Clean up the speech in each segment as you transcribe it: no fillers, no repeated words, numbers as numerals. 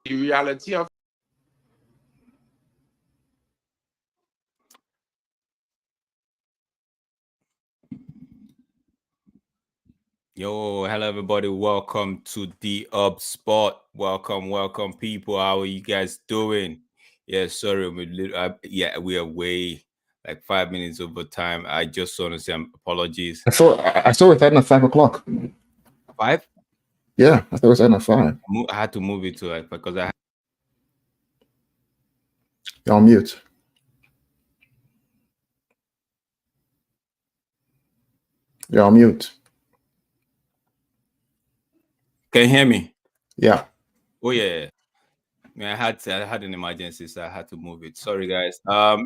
the reality of Yo, hello everybody. Welcome to the Up Spot. Welcome, people. How are you guys doing? Yeah, sorry, we are way like 5 minutes over time. I just want to say apologies. I saw it at 5 o'clock. 5? Yeah, I thought it was at 5. I had to move it to like because I You're on mute. You're on mute. can you hear me. Yeah. Oh yeah. I had an emergency, so I had to move it. Sorry, guys.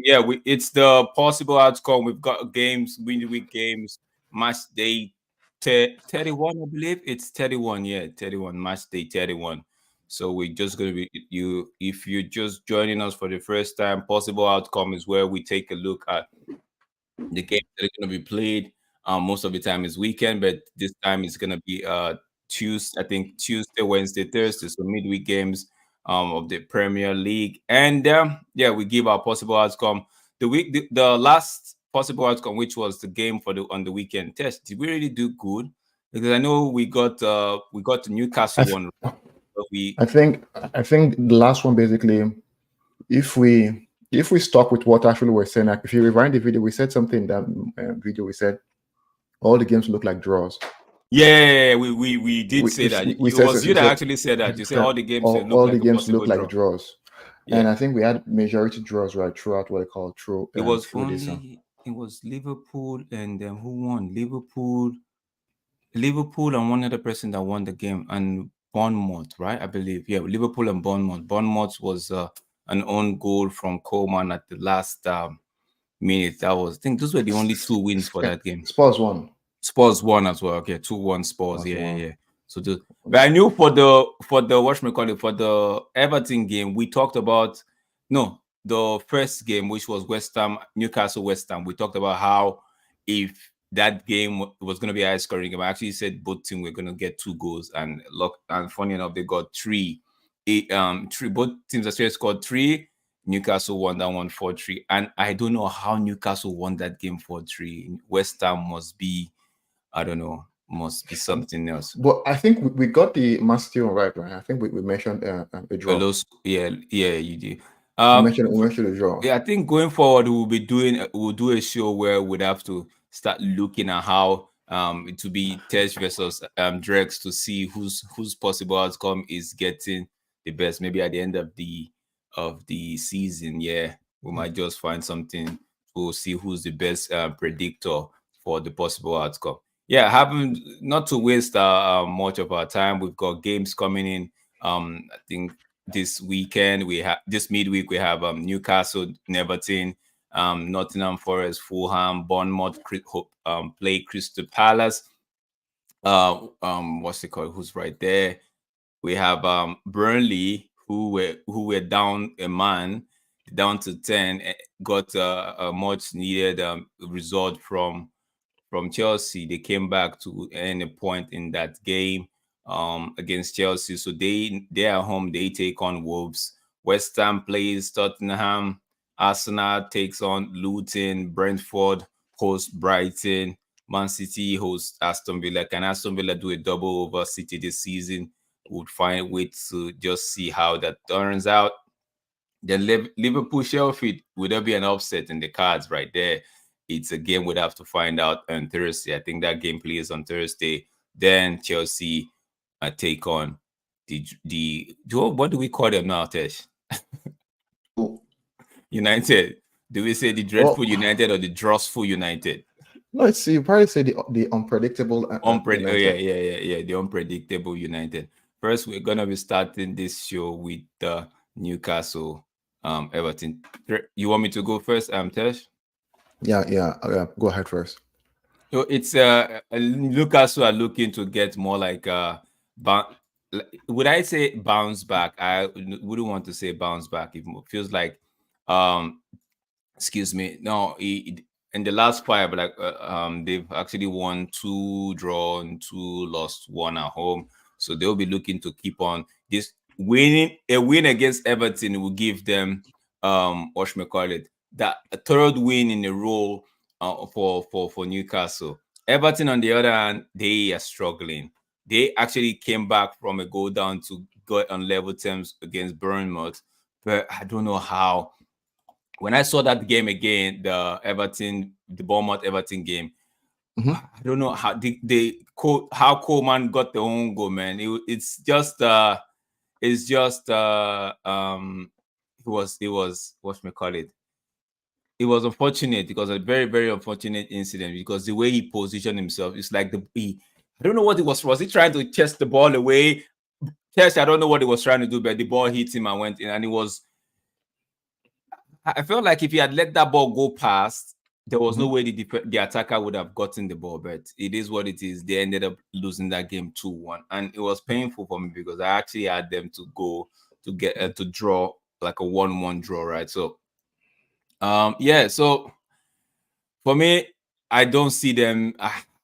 Yeah, it's the possible outcome. We've got games, week games, match day 31, I believe. It's 31, yeah, 31, match day 31. So we're just gonna be if you're just joining us for the first time, possible outcome is where we take a look at the games that are going to be played. Most of the time is weekend, but this time it's going to be Tuesday. I think Tuesday, Wednesday, Thursday. So midweek games of the Premier League, and yeah, we give our possible outcome. The last possible outcome, which was the game for the on the weekend test, did we really do good? Because I know we got the I, Newcastle th- one, but we I think I think the last one basically, if we stuck with what actually we're saying, like if you rewind the video, we said something in that video. We said all the games look like draws. yeah, we did We say if that. we It said was you we that said actually said that. You say that all the games look all the like a games possible look like draw. draws, Yeah. and I think we had majority draws right throughout what I call It was through this. only it was Liverpool and who won? Liverpool and one other person that won the game and Bournemouth, right? I believe. Yeah, Liverpool and Bournemouth. Bournemouth was an own goal from Coleman at the last minute. That was I think those were the only two wins for that game. Spurs won. Spurs won as well. Okay, 2-1 Spurs. Spurs won. Yeah. So but I knew for the what we call it for the Everton game, we talked about the first game, which was West Ham, Newcastle West Ham. We talked about how if that game was going to be a high scoring game, I actually said both teams were going to get 2 goals, and look, and funny enough, they got three. Three. Both teams actually scored 3. Newcastle won that one 4-3, and I don't know how Newcastle won that game 4-3. West Ham must be, I don't know, must be something else. But I think we got the Man City one right? I think we mentioned a draw. Yeah, you do. We mentioned a draw. Yeah, I think going forward we'll do a show where we'd have to start looking at how it will be Tej versus Drex to see whose possible outcome is getting the best. Maybe at the end of the season, yeah, we might just find something to see who's the best predictor for the possible outcome. Yeah, having not to waste much of our time, we've got games coming in. I think this weekend we have this midweek we have Newcastle, Everton, Nottingham Forest, Fulham, Bournemouth play Crystal Palace. What's it called? Who's right there? We have Burnley, who were down a man, down to 10, got a much needed result from Chelsea. They came back to end a point in that game against Chelsea. So they are home. They take on Wolves. West Ham plays Tottenham. Arsenal takes on Luton. Brentford hosts Brighton. Man City hosts Aston Villa. Can Aston Villa do a double over City this season? Would find ways to just see how that turns out. Then Liverpool Sheffield, would there be an upset in the cards right there? It's a game we'd have to find out on Thursday. I think that game plays on Thursday. Then Chelsea take on what do we call them now, Tesh? United. Do we say the dreadful Well, United or the drawful United? no, it's you probably say the unpredictable Oh yeah, United. the unpredictable United. First, we're gonna be starting this show with Newcastle, Everton. You want me to go first, Tesh? Yeah. Go ahead first. So it's Newcastle are looking to get more like would I say bounce back? I wouldn't want to say bounce back. It feels like um excuse me, no, in the last 5, like they've actually won 2, drawn 2, lost 1 at home. So they'll be looking to keep on this. a win against Everton will give them what should we call it, that a third win in a row for Newcastle. Everton, on the other hand, they are struggling. They actually came back from a goal down to go on level terms against Bournemouth, but I don't know how. When I saw that game again, the Bournemouth Everton game, Mm-hmm. I don't know how how Coleman got the own goal, man. It's just it was what me call it. It was unfortunate because a very very unfortunate incident because the way he positioned himself, it's like I don't know what it was. Was he trying to chest the ball away? I don't know what he was trying to do, but the ball hit him and went in, and it was. I felt like if he had let that ball go past, there was no Mm-hmm. way the attacker would have gotten the ball. But it is what it is. They ended up losing that game 2-1, and it was painful for me because I actually had them to go to get to draw like a 1-1 draw, right? So, yeah. So for me, I don't see them.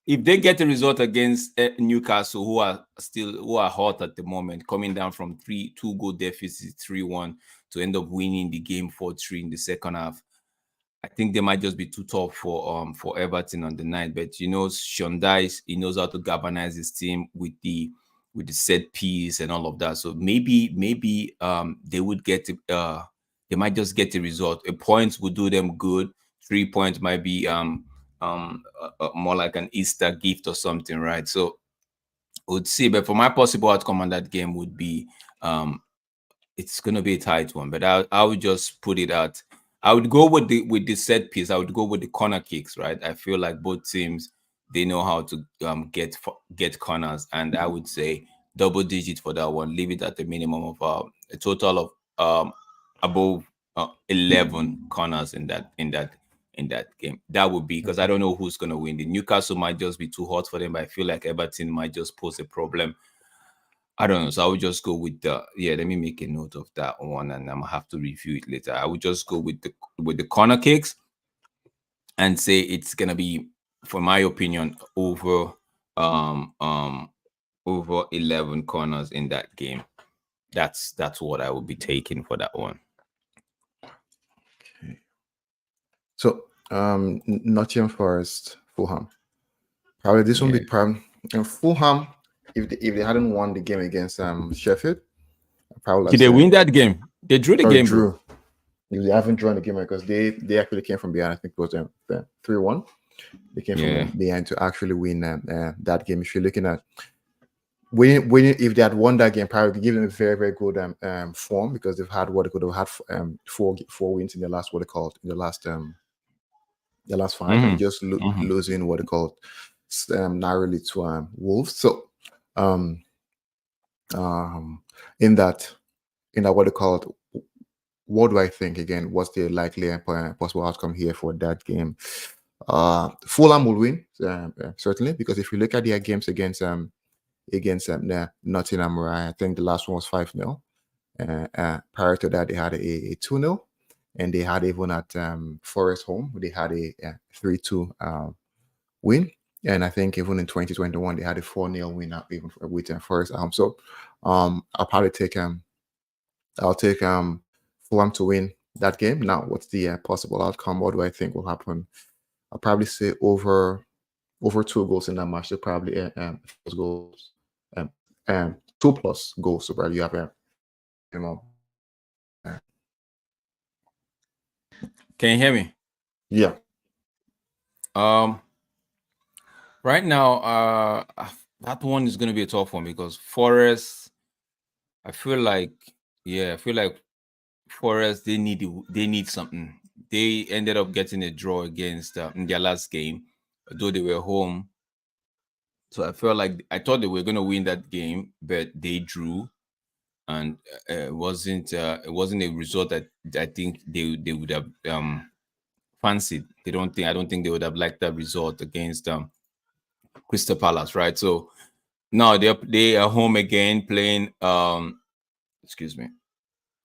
If they get a result against Newcastle, who are hot at the moment, coming down from 2 goal deficit 3-1 to end up winning the game 4-3 in the second half. I think they might just be too tough for Everton on the night. But Sean Dice, he knows how to galvanize his team with the set piece and all of that. So maybe they would they might just get a result. A point would do them good. 3 points might be more like an Easter gift or something, right? So we'll see. But for my possible outcome on that game would be it's gonna be a tight one, but I would just put it at I would go with the set piece. I would go with the corner kicks, right? I feel like both teams they know how to get corners, and I would say double digit for that one. Leave it at a minimum of a total of above 11 corners in that game. That would be because I Okay. don't know who's gonna win. The Newcastle might just be too hot for them, but I feel like Everton might just pose a problem. I don't know. So I would just go with let me make a note of that one and I'm gonna have to review it later. I would just go with the corner kicks and say it's gonna be, for my opinion, um um over 11 corners in that game. That's what I would be taking for that one. Okay. So, Nottingham Forest, Fulham. Probably this won't be Yeah. the problem. And Fulham, if they hadn't won the game against Sheffield, I probably have Did they said win that game? They drew the sorry, game, bro. drew. If they haven't drawn the game because they actually came from behind. I think it was 3-1. They came from Yeah. behind to actually win that game. If you're looking at winning, if they had won that game, probably give them a very very good form because they've had what they could have had four wins in the last what they called in the last five, and Mm-hmm. just Mm-hmm. losing what they called narrowly to Wolves. So um um in that what they called, what do I think again? What's the likely possible outcome here for that game? Fulham will win certainly because if you look at their games against Nottingham, right, I think the last one was 5-0. Prior to that, they had a 2-0, and they had even at Forest home, they had a 3-2 win. And I think even in 2021, they had a 4-0 win even with Forest at home. So I'll probably I'll take Fulham to win that game. Now, what's the possible outcome? What do I think will happen? I'll probably say over 2 goals in that match. So probably goals, um, 2+ goals. So probably you have a minimum. Uh, Can you hear me? yeah. Um right now, that one is gonna be a tough one because Forest, I feel like I feel like Forest they need something. They ended up getting a draw against in their last game, though they were home. So I felt like I thought they were gonna win that game, but they drew, and it wasn't a result that I think they would have fancied. I don't think they would have liked that result against Crystal Palace, right? So now they are home again playing excuse me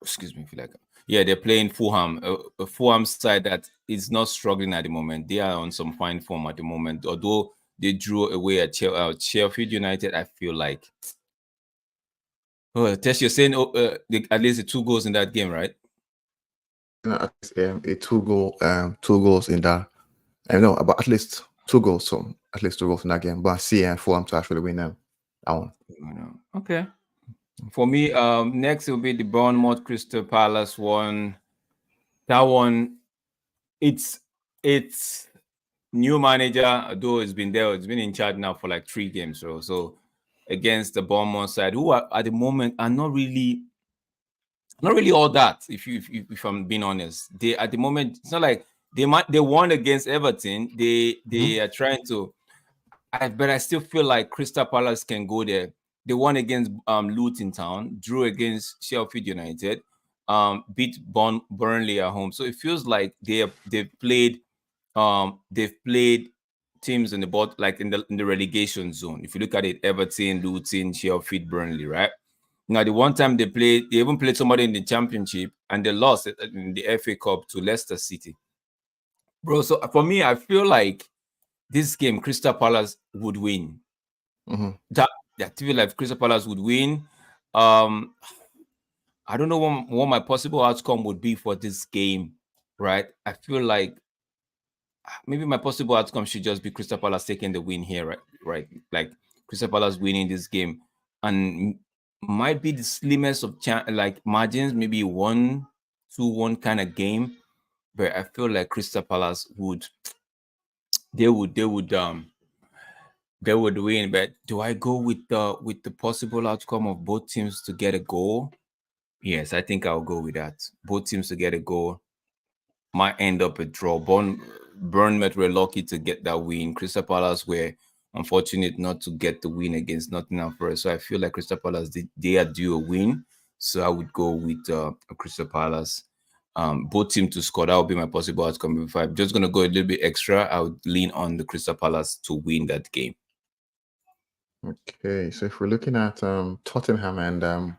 I feel like they're playing Fulham, a Fulham side that is not struggling at the moment. They are on some fine form at the moment, although they drew away at Sheffield United. I feel like Oh, Tess, you're saying at least the 2 goals in that game, right? At least, a two goals in that. I know about at least 2 goals, so at least 2 goals in that game. But I see for him to actually win that one. Okay. For me, next will be the Bournemouth Crystal Palace one. That one, it's new manager, though it's been there, it's been in charge now for like 3 games. So against the Bournemouth side, who are at the moment are not really all that. If I'm being honest, they at the moment it's not like they won against Everton. They are trying to. But I still feel like Crystal Palace can go there. They won against Luton Town, drew against Sheffield United, beat Burnley at home. So it feels like they've played teams in the like in the relegation zone. If you look at it, Everton, Luton, Sheffield, Burnley, right? Now the one time they even played somebody in the championship and they lost in the FA Cup to Leicester City. Bro, so for me, I feel like this game Crystal Palace would win. That TV like Crystal Palace would win. I don't know what my possible outcome would be for this game, right? I feel like maybe my possible outcome should just be Crystal Palace taking the win here, right? Right, like Crystal Palace winning this game, and might be the slimmest of like margins, maybe 1-1 kind of game. But I feel like Crystal Palace they would they would win. But do I go with the possible outcome of both teams to get a goal? Yes, I think I'll go with that. Both teams to get a goal might end up a draw. Bournemouth were lucky to get that win. Crystal Palace were unfortunate not to get the win against Nottingham Forest. So I feel like Crystal Palace they are due a win. So I would go with Crystal Palace. Both teams to score. That would be my possible outcome. If I'm just gonna go a little bit extra, I would lean on the Crystal Palace to win that game. Okay, so if we're looking at Tottenham and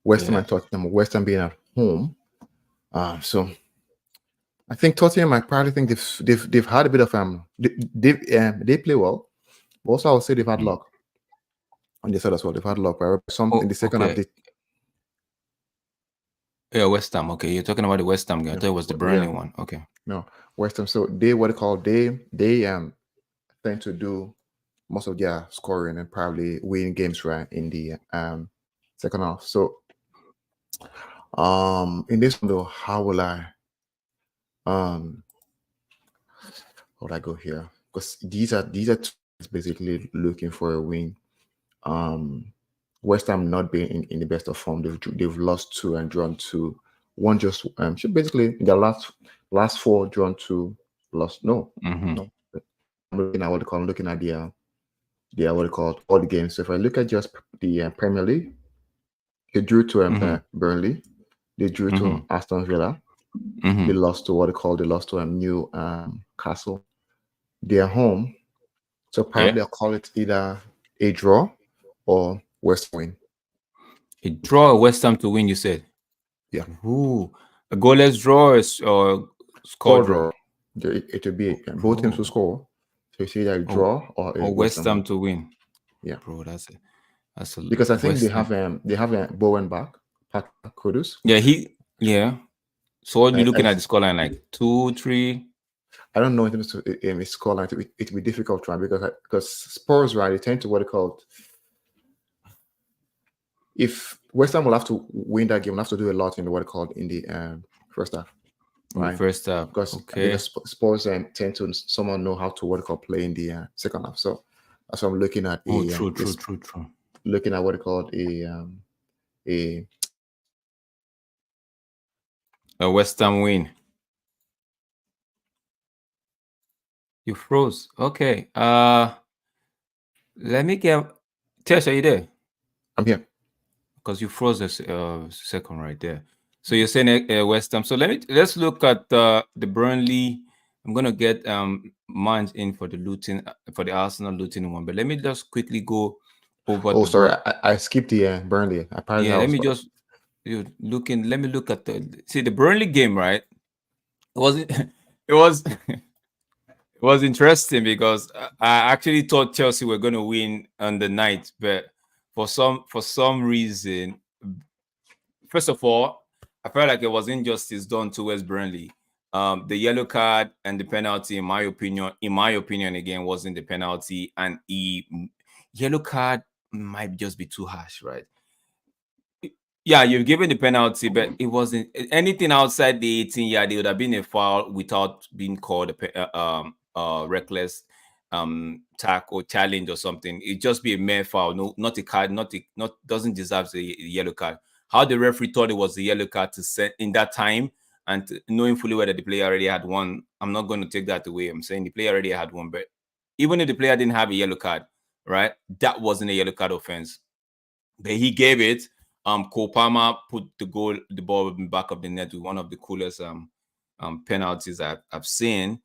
West Ham Yeah. and Tottenham, West Ham being at home, so I think Tottenham. I probably think they've had a bit of they play well. But also, I would say they've had luck on the side as well. They've had luck. Right? Some in Oh, the second half, okay. Yeah, West Ham. Okay, you're talking about the West Ham game. I thought it was the Burnley yeah, one. Okay. no West Ham. So they what they call they tend to do most of their scoring and probably win games right in the second half. So in this one though, um how would I go here? Because these are two teams basically looking for a win. West Ham not being in the best of form. They've lost 2 and drawn 2. One just so basically their last 4 drawn 2 lost. No, Mm-hmm. no. I'm looking at what they call I'm looking at the what they call all the games. So if I look at just the Premier League, they drew to Burnley, they drew to Aston Villa, they lost to what they lost to New Castle. They are home, so Yeah. probably I'll call it either a draw or West win. A draw a West Ham to win, you said? Yeah, Ooh. A goalless draw or score score draw? draw. It will be both teams will Bro. score. So it's either a Oh, draw or a or West West Ham Ham win. to win. Yeah, Bro, that's a because I think West Ham. they have Bowen back, Pat Kudus. Yeah. So what are you I looking at the scoreline like 2-3? I don't know in terms of his scoreline. It will be difficult to run because Spurs right they tend to what they call if West Ham will have to win that game, will have to do a lot in the what they called in the first half, In the right? first half. Okay. Because Spurs tend to somehow know how to what they call play in the second half. So that's why I'm looking at Oh, true. looking at what they called a A West Ham win. You froze. Okay. Let me get Tesh, are you there? I'm here. Because you froze a second right there. So you're saying West Ham. So let's look at the Burnley. I'm gonna get mine in for the Luton for the Arsenal Luton one, but let me just quickly go over Oh, the sorry, I skipped the Burnley. I probably yeah. I Let was me just looking. Let me look at the Burnley game. Right? It was it was it was interesting because I actually thought Chelsea were gonna win on the night, but for some reason first of all, I felt like it was injustice done towards Burnley. The yellow card and the penalty, in my opinion, again, wasn't the penalty, and yellow card might just be too harsh, right? Yeah, you've given the penalty, but it wasn't anything outside the 18 yard. It would have been a foul without being called reckless tack or challenge or something. It just be a mere foul, no, not a card, not doesn't deserve the yellow card. How the referee thought it was the yellow card to set in that time, and knowing fully well that the player already had one, I'm not going to take that away. I'm saying the player already had one, but even if the player didn't have a yellow card, right, that wasn't a yellow card offense. But he gave it. Cole Palmer put the ball in the back of the net with one of the coolest penalties I've seen.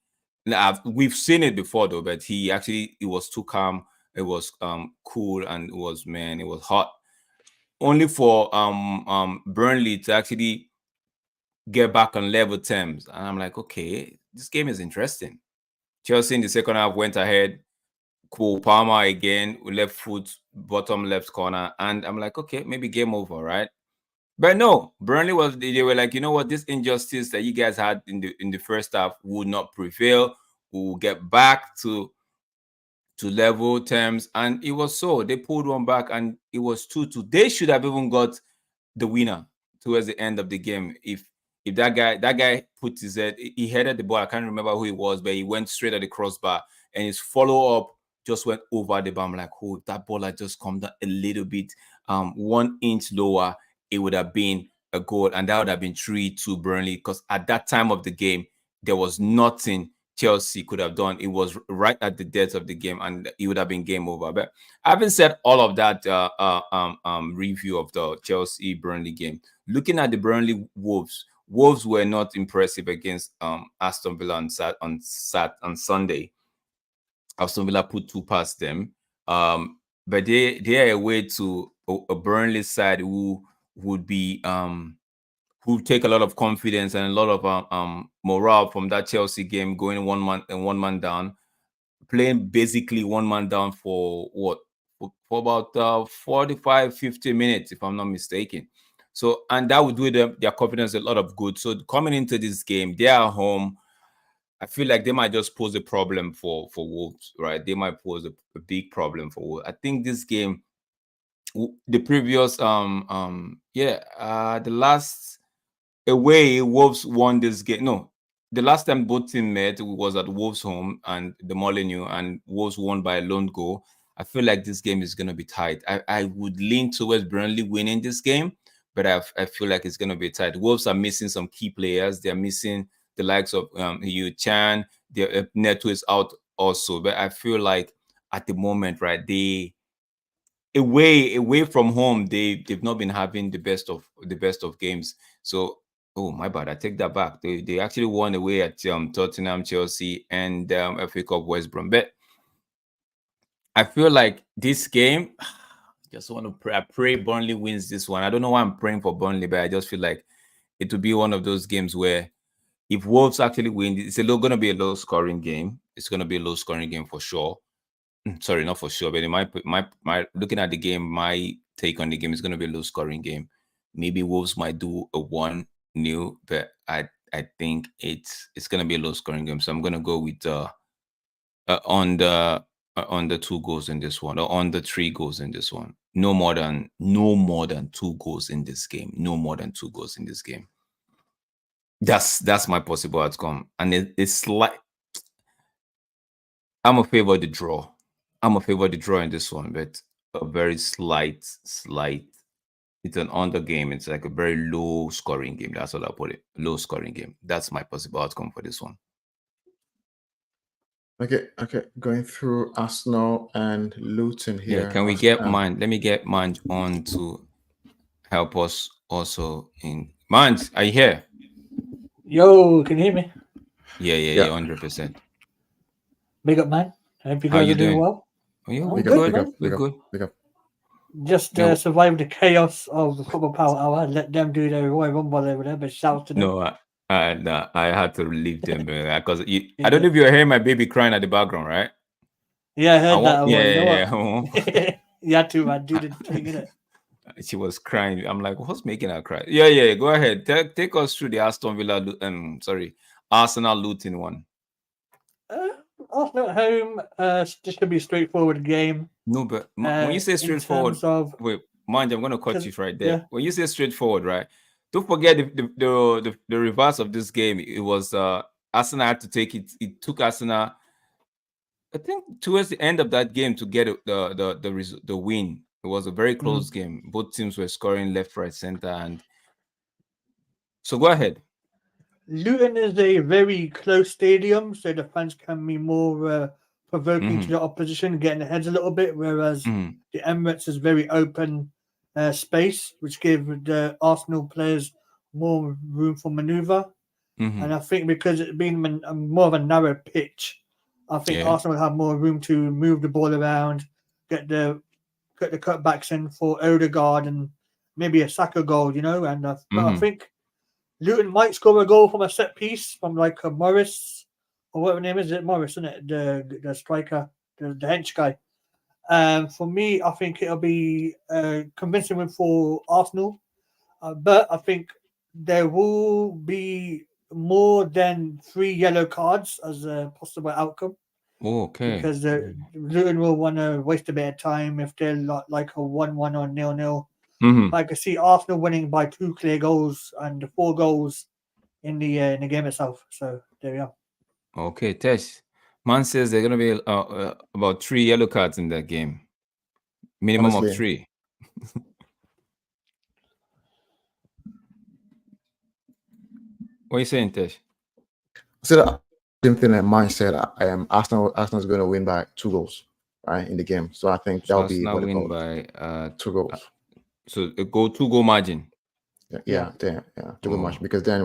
Now, we've seen it before though, but it was too calm. It was cool, and it was hot. Only for Burnley to actually get back on level terms, and I'm like, okay, this game is interesting. Chelsea in the second half went ahead. Cole Palmer again, left foot, bottom left corner, and I'm like, okay, maybe game over, right? But no, Burnley they were like, you know what, this injustice that you guys had in the first half would not prevail. We'll get back to level terms, and it was so. They pulled one back, and it was 2-2. They should have even got the winner towards the end of the game. If that guy put his head, he headed the ball. I can't remember who it was, but he went straight at the crossbar, and his follow up just went over the bar. I'm like, oh, if that ball had just come down a little bit, 1 inch lower, it would have been a goal, and that would have been 3-2 Burnley. Because at that time of the game, there was nothing Chelsea could have done. It was right at the death of the game, and it would have been game over. But having said all of that, review of the Chelsea Burnley game, looking at the Burnley Wolves were not impressive against Aston Villa on Sunday. Aston Villa put two past them, but they are away to a Burnley side who would be who take a lot of confidence and a lot of morale from that Chelsea game, going one man down, playing basically one man down for what, for about 45 50 minutes, if I'm not mistaken. So, and that would do their confidence a lot of good. So coming into this game, they are home. I feel like they might just pose a problem for Wolves, right? They might pose a big problem for Wolves. I think this game, the previous the last away, Wolves won this game. No, the last time both teams met was at Wolves' home and the Molineux, and Wolves won by a lone goal. I feel like this game is going to be tight. I would lean towards Burnley winning this game, but I feel like it's going to be tight. Wolves are missing some key players. They're missing the likes of Yu Chan. Their Neto is out also, but I feel like at the moment, right, away from home, they've not been having the best of games. So, oh my bad, I take that back. They actually won away at Tottenham, Chelsea, and FA Cup West Brom. But I feel like this game, just want to pray. I pray Burnley wins this one. I don't know why I'm praying for Burnley, but I just feel like it will be one of those games where if Wolves actually win, it's going to be a low scoring game. It's going to be a low scoring game for sure. Sorry, not for sure, but in my looking at the game, my take on the game is going to be a low scoring game. Maybe Wolves might do a 1-0, but I think it's going to be a low scoring game. So I'm going to go with on the 2 goals in this one, or on the 3 goals in this one. No more than 2 goals in this game. No more than 2 goals in this game. That's my possible outcome, and it's like I'm a favor the draw. I'm a favor the draw in this one, but a very slight. It's an under game. It's like a very low scoring game. That's what I put it. Low scoring game. That's my possible outcome for this one. Okay. Going through Arsenal and Luton Yeah, here. can we get mine? Let me get mine on to help us also in Mines. Are you here? Yo, can you hear me? Yeah, 100%. Big up, man. I hope you How guys you are doing doing? well. Oh, yeah, I'm we're good, good. man. We're good. Big up. Just No. survived the chaos of the Football Power Hour. Let them do their Royal Rumble over there, but shouts to them. No, I had to leave them because I don't know if you're hearing my baby crying at the background, right? Yeah, I heard that. Yeah, You know yeah. what? You had to, man. Do the thing, innit? She was crying. I'm like, what's making her cry? Yeah. Go ahead. Take us through the Aston Villa. Arsenal Luton one. Arsenal at home. This should be a straightforward game. No, but when you say straightforward, in terms of, wait, mind, I'm gonna cut you right there. yeah. When you say straightforward, right? Don't forget the reverse of this game. It was Arsenal had to take it. It took Arsenal, I think, towards the end of that game to get the win. It was a very close game. Both teams were scoring left, right, center, and so go ahead. Luton is a very close stadium, so the fans can be more provoking to the opposition, getting their heads a little bit, whereas the Emirates is very open space, which gave the Arsenal players more room for manoeuvre. And I think because it being more of a narrow pitch, I think Arsenal will have more room to move the ball around, get the cutbacks in for Odegaard and maybe a Saka goal, And but I think Luton might score a goal from a set piece from like a Morris or whatever name is it, Morris, isn't it? The striker, the hench guy. For me, I think it'll be a convincing win for Arsenal, but I think there will be more than 3 yellow cards as a possible outcome. Okay. Because Luton will want to waste a bit of time if they're like a 1-1 or 0-0. I can see Arsenal winning by 2 clear goals and 4 goals in the game itself. So there we are. Okay, Tesh. Man says there are going to be about 3 yellow cards in that game. Minimum Honestly. of 3. What are you saying, Tesh? So the same thing that mine said. Arsenal's going to win by 2 goals, right, in the game. So I think that'll be what they call by 2 goals. So a 2-goal margin. Yeah, 2-goal margin, because then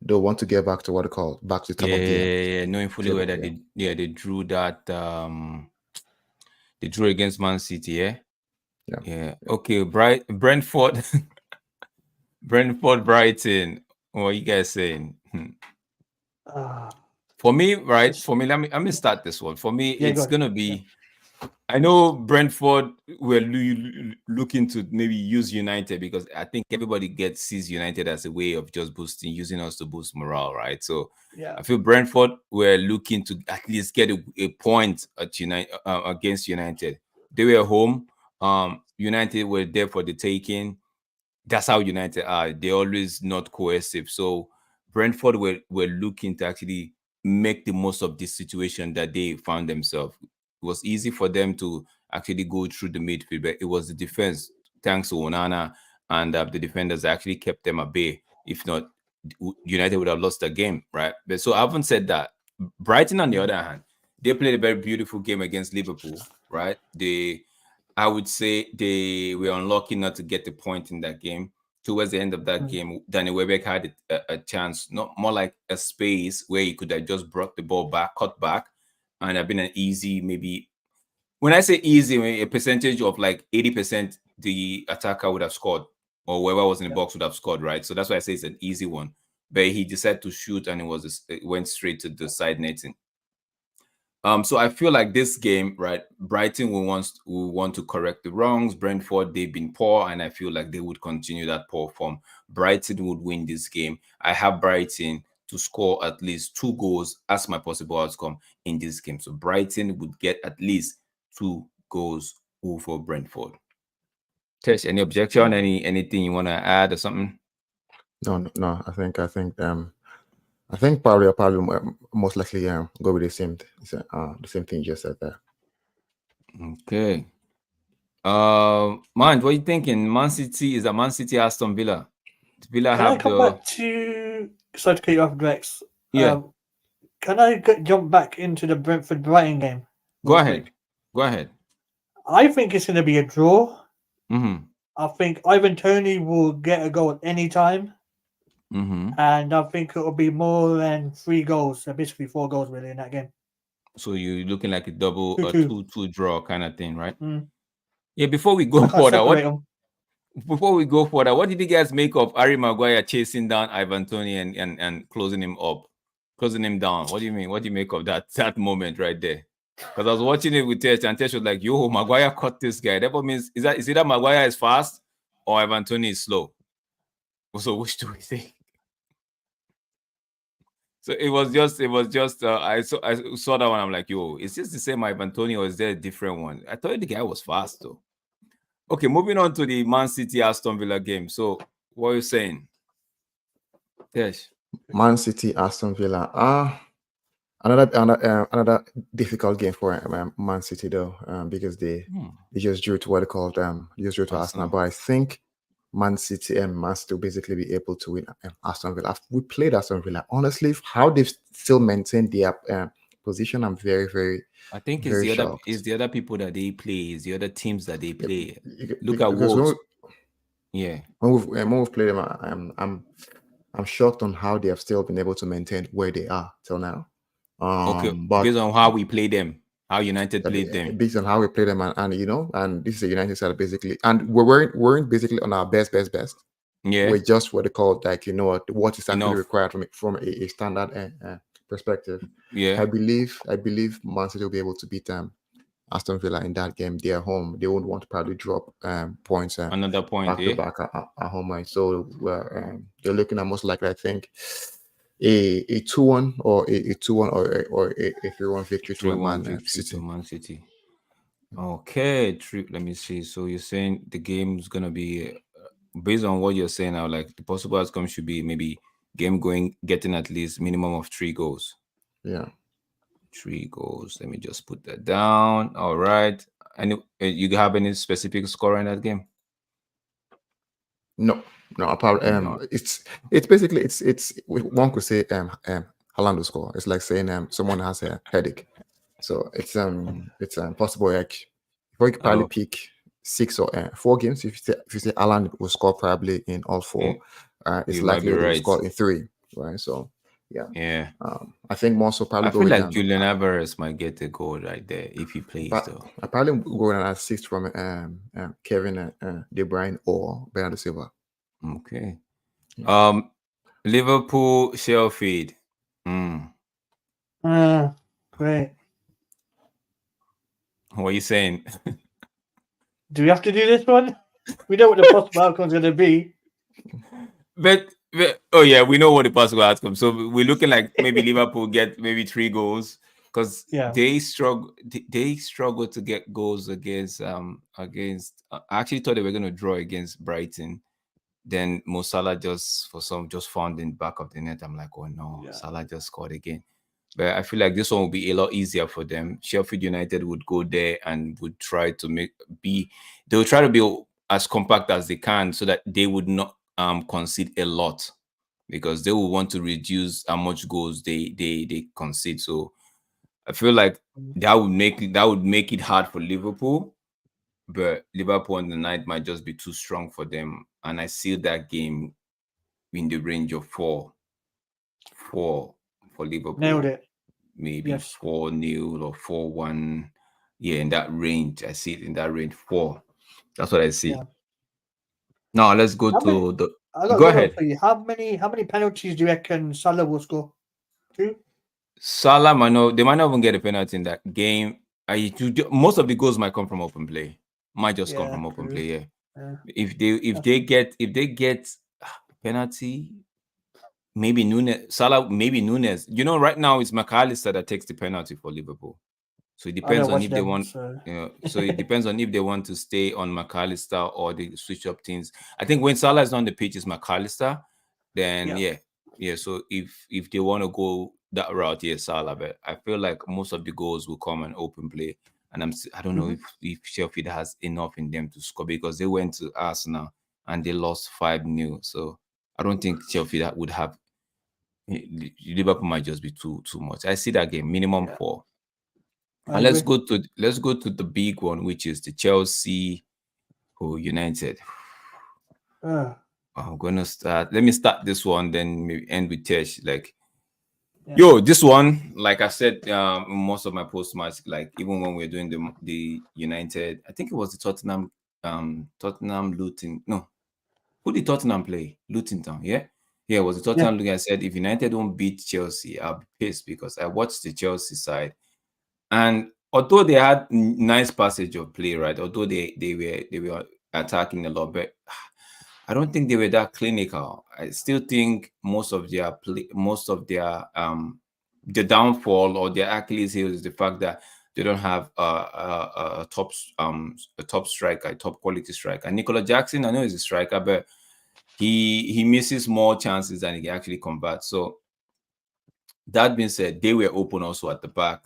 they'll want to get back to what they call back to the top of gear. Yeah, knowing fully well that they drew that they drew against Man City, yeah. Okay, Brentford, Brighton. What are you guys saying? For me, right? For me, let me start this one. For me, it's gonna be. I know Brentford were looking to maybe use United because I think everybody sees United as a way of just using us to boost morale, right? So I feel Brentford were looking to at least get a point at against United. They were home. United were there for the taking. That's how United are. They're always not cohesive. So Brentford were looking to actually make the most of this situation that they found themselves. It was easy for them to actually go through the midfield, but it was the defense, thanks to Onana and the defenders, actually kept them at bay. If not, United would have lost the game, right? But so I haven't said that. Brighton, on the other hand, they played a very beautiful game against Liverpool, right? I would say they were unlucky not to get the point in that game. Towards the end of that game, Danny Welbeck had a chance, not more like a space where he could have just brought the ball back, cut back, and have been an easy, maybe, when I say easy, a percentage of like 80% the attacker would have scored, or whoever was in the box would have scored, right? So that's why I say it's an easy one. But he decided to shoot, and it went straight to the side netting. So I feel like this game, right, Brighton will want to correct the wrongs. Brentford, they've been poor, and I feel like they would continue that poor form. Brighton would win this game. I have Brighton to score at least 2 goals as my possible outcome in this game. So Brighton would get at least 2 goals over Brentford. Tesh, any objection? Anything you want to add or something? No. I think probably most likely go with the same thing you just said there. Okay. Man, what are you thinking? Man City, is that Man City Aston Villa? Can I come back to? Sorry to cut you off, Grex. Yeah. Can I jump back into the Brentford Brighton game? Go ahead. Go ahead. I think it's going to be a draw. Mm-hmm. I think Ivan Toney will get a goal at any time. Mm-hmm. And I think it will be more than 3 goals, so basically 4 goals really in that game. So you're looking like a 2-2 draw kind of thing, right? Mm. Yeah. Before we go further, what did you guys make of Harry Maguire chasing down Ivan Toney and closing him down? What do you mean? What do you make of that moment right there? Because I was watching it with Tesh, and Tesh was like, "Yo, Maguire caught this guy." That means is it that Maguire is fast or Ivan Toney is slow? So which do we think? So it was just I saw that one. I'm like, yo, is this the same Ivan Toney or is there a different one? I thought the guy was fast though. Okay, moving on to the Man City Aston Villa game. So what are you saying? Yes. Man City, Aston Villa. Another difficult game for Man City though, because they just drew to what they called they just drew to Arsenal. But I think Man City must still basically be able to win Aston Villa. We played Aston Villa. Honestly, how they've still maintained their position, I'm very, very. I think very it's the other people that they play, it's the other teams that they play. Look at Wolves. When we've played them, I'm shocked on how they have still been able to maintain where they are till now. Okay, but based on how we play them, how United played them, based on how we play them, and and this is a United side basically, and we weren't basically on our best. Yeah, we're just what they call like what is actually required from a standard perspective. Yeah, I believe Man City will be able to beat Aston Villa in that game. They are home. They won't want to probably drop points another point back to back at home. Right? So they're looking at most likely, I think, a 2-1 or a 2-1 or a 3-1 victory to Man City. Okay, let me see. So you're saying the game's gonna be based on what you're saying now, like the possible outcome should be maybe game getting at least minimum of 3 goals. Yeah. 3 goals. Let me just put that down. All right. And you have any specific score in that game? No. Apart it's basically it's one could say Haaland will score. It's like saying someone has a headache. So it's possible like you could probably pick 6 or 4 games. If you say Haaland will score probably in all 4, it's likely to score in 3, right? So yeah. I think more so probably I feel like Julian Alvarez might get a goal right there if he plays though. I probably go an assist from Kevin De Bruyne or Bernardo Silva. Okay. Yeah. Liverpool Sheffield. Great. What are you saying? Do we have to do this one? We know what the possible outcome is going to be. But oh yeah, we know what the possible outcome. So we're looking like maybe Liverpool get maybe 3 goals because they struggle. They struggle to get goals against. I actually thought they were going to draw against Brighton. Then Mo Salah just found in the back of the net. I'm like, oh no, Salah just scored again. But I feel like this one will be a lot easier for them. Sheffield United would go there and would try to they'll try to be as compact as they can so that they would not concede a lot because they will want to reduce how much goals they concede. So I feel like that would make it hard for Liverpool. But Liverpool on the night might just be too strong for them. And I see that game in the range of 4 for Liverpool. Nailed it. Maybe 4-0 or 4-1. Yeah, in that range. I see it in that range. 4. That's what I see. Yeah. Now let's go to the. Go ahead. How many penalties do you reckon Salah will score? 2? Salah they might not even get a penalty in that game. Most of the goals might come from open play. Might just come from open play. Yeah. If they get penalty, maybe Salah, maybe Nunes. Right now it's McAllister that takes the penalty for Liverpool. So it depends on if they want. So it depends on if they want to stay on McAllister or they switch up teams. I think when Salah is on the pitch, it's McAllister. Then yeah. So if they want to go that route, Salah. But I feel like most of the goals will come on open play, and I don't know if Sheffield has enough in them to score because they went to Arsenal and they lost 5-0. So I don't think Sheffield would have. Liverpool might just be too much. I see that game minimum 4. And let's go to the big one, which is the Chelsea United. I'm gonna start. Let me start this one, then maybe end with Tesh. This one, like I said, most of my post match, like even when we were doing the United, I think it was the Tottenham Luton. No, who did Tottenham play? Luton Town, yeah. Yeah, it was the Tottenham Luton. I said if United don't beat Chelsea, I'll be pissed because I watched the Chelsea side. And although they had nice passage of play, right? Although they were attacking a lot, but I don't think they were that clinical. I still think most of their the downfall or their Achilles heel is the fact that they don't have a top striker, a top quality striker. Nicola Jackson, I know he's a striker, but he misses more chances than he actually converts. So that being said, they were open also at the back.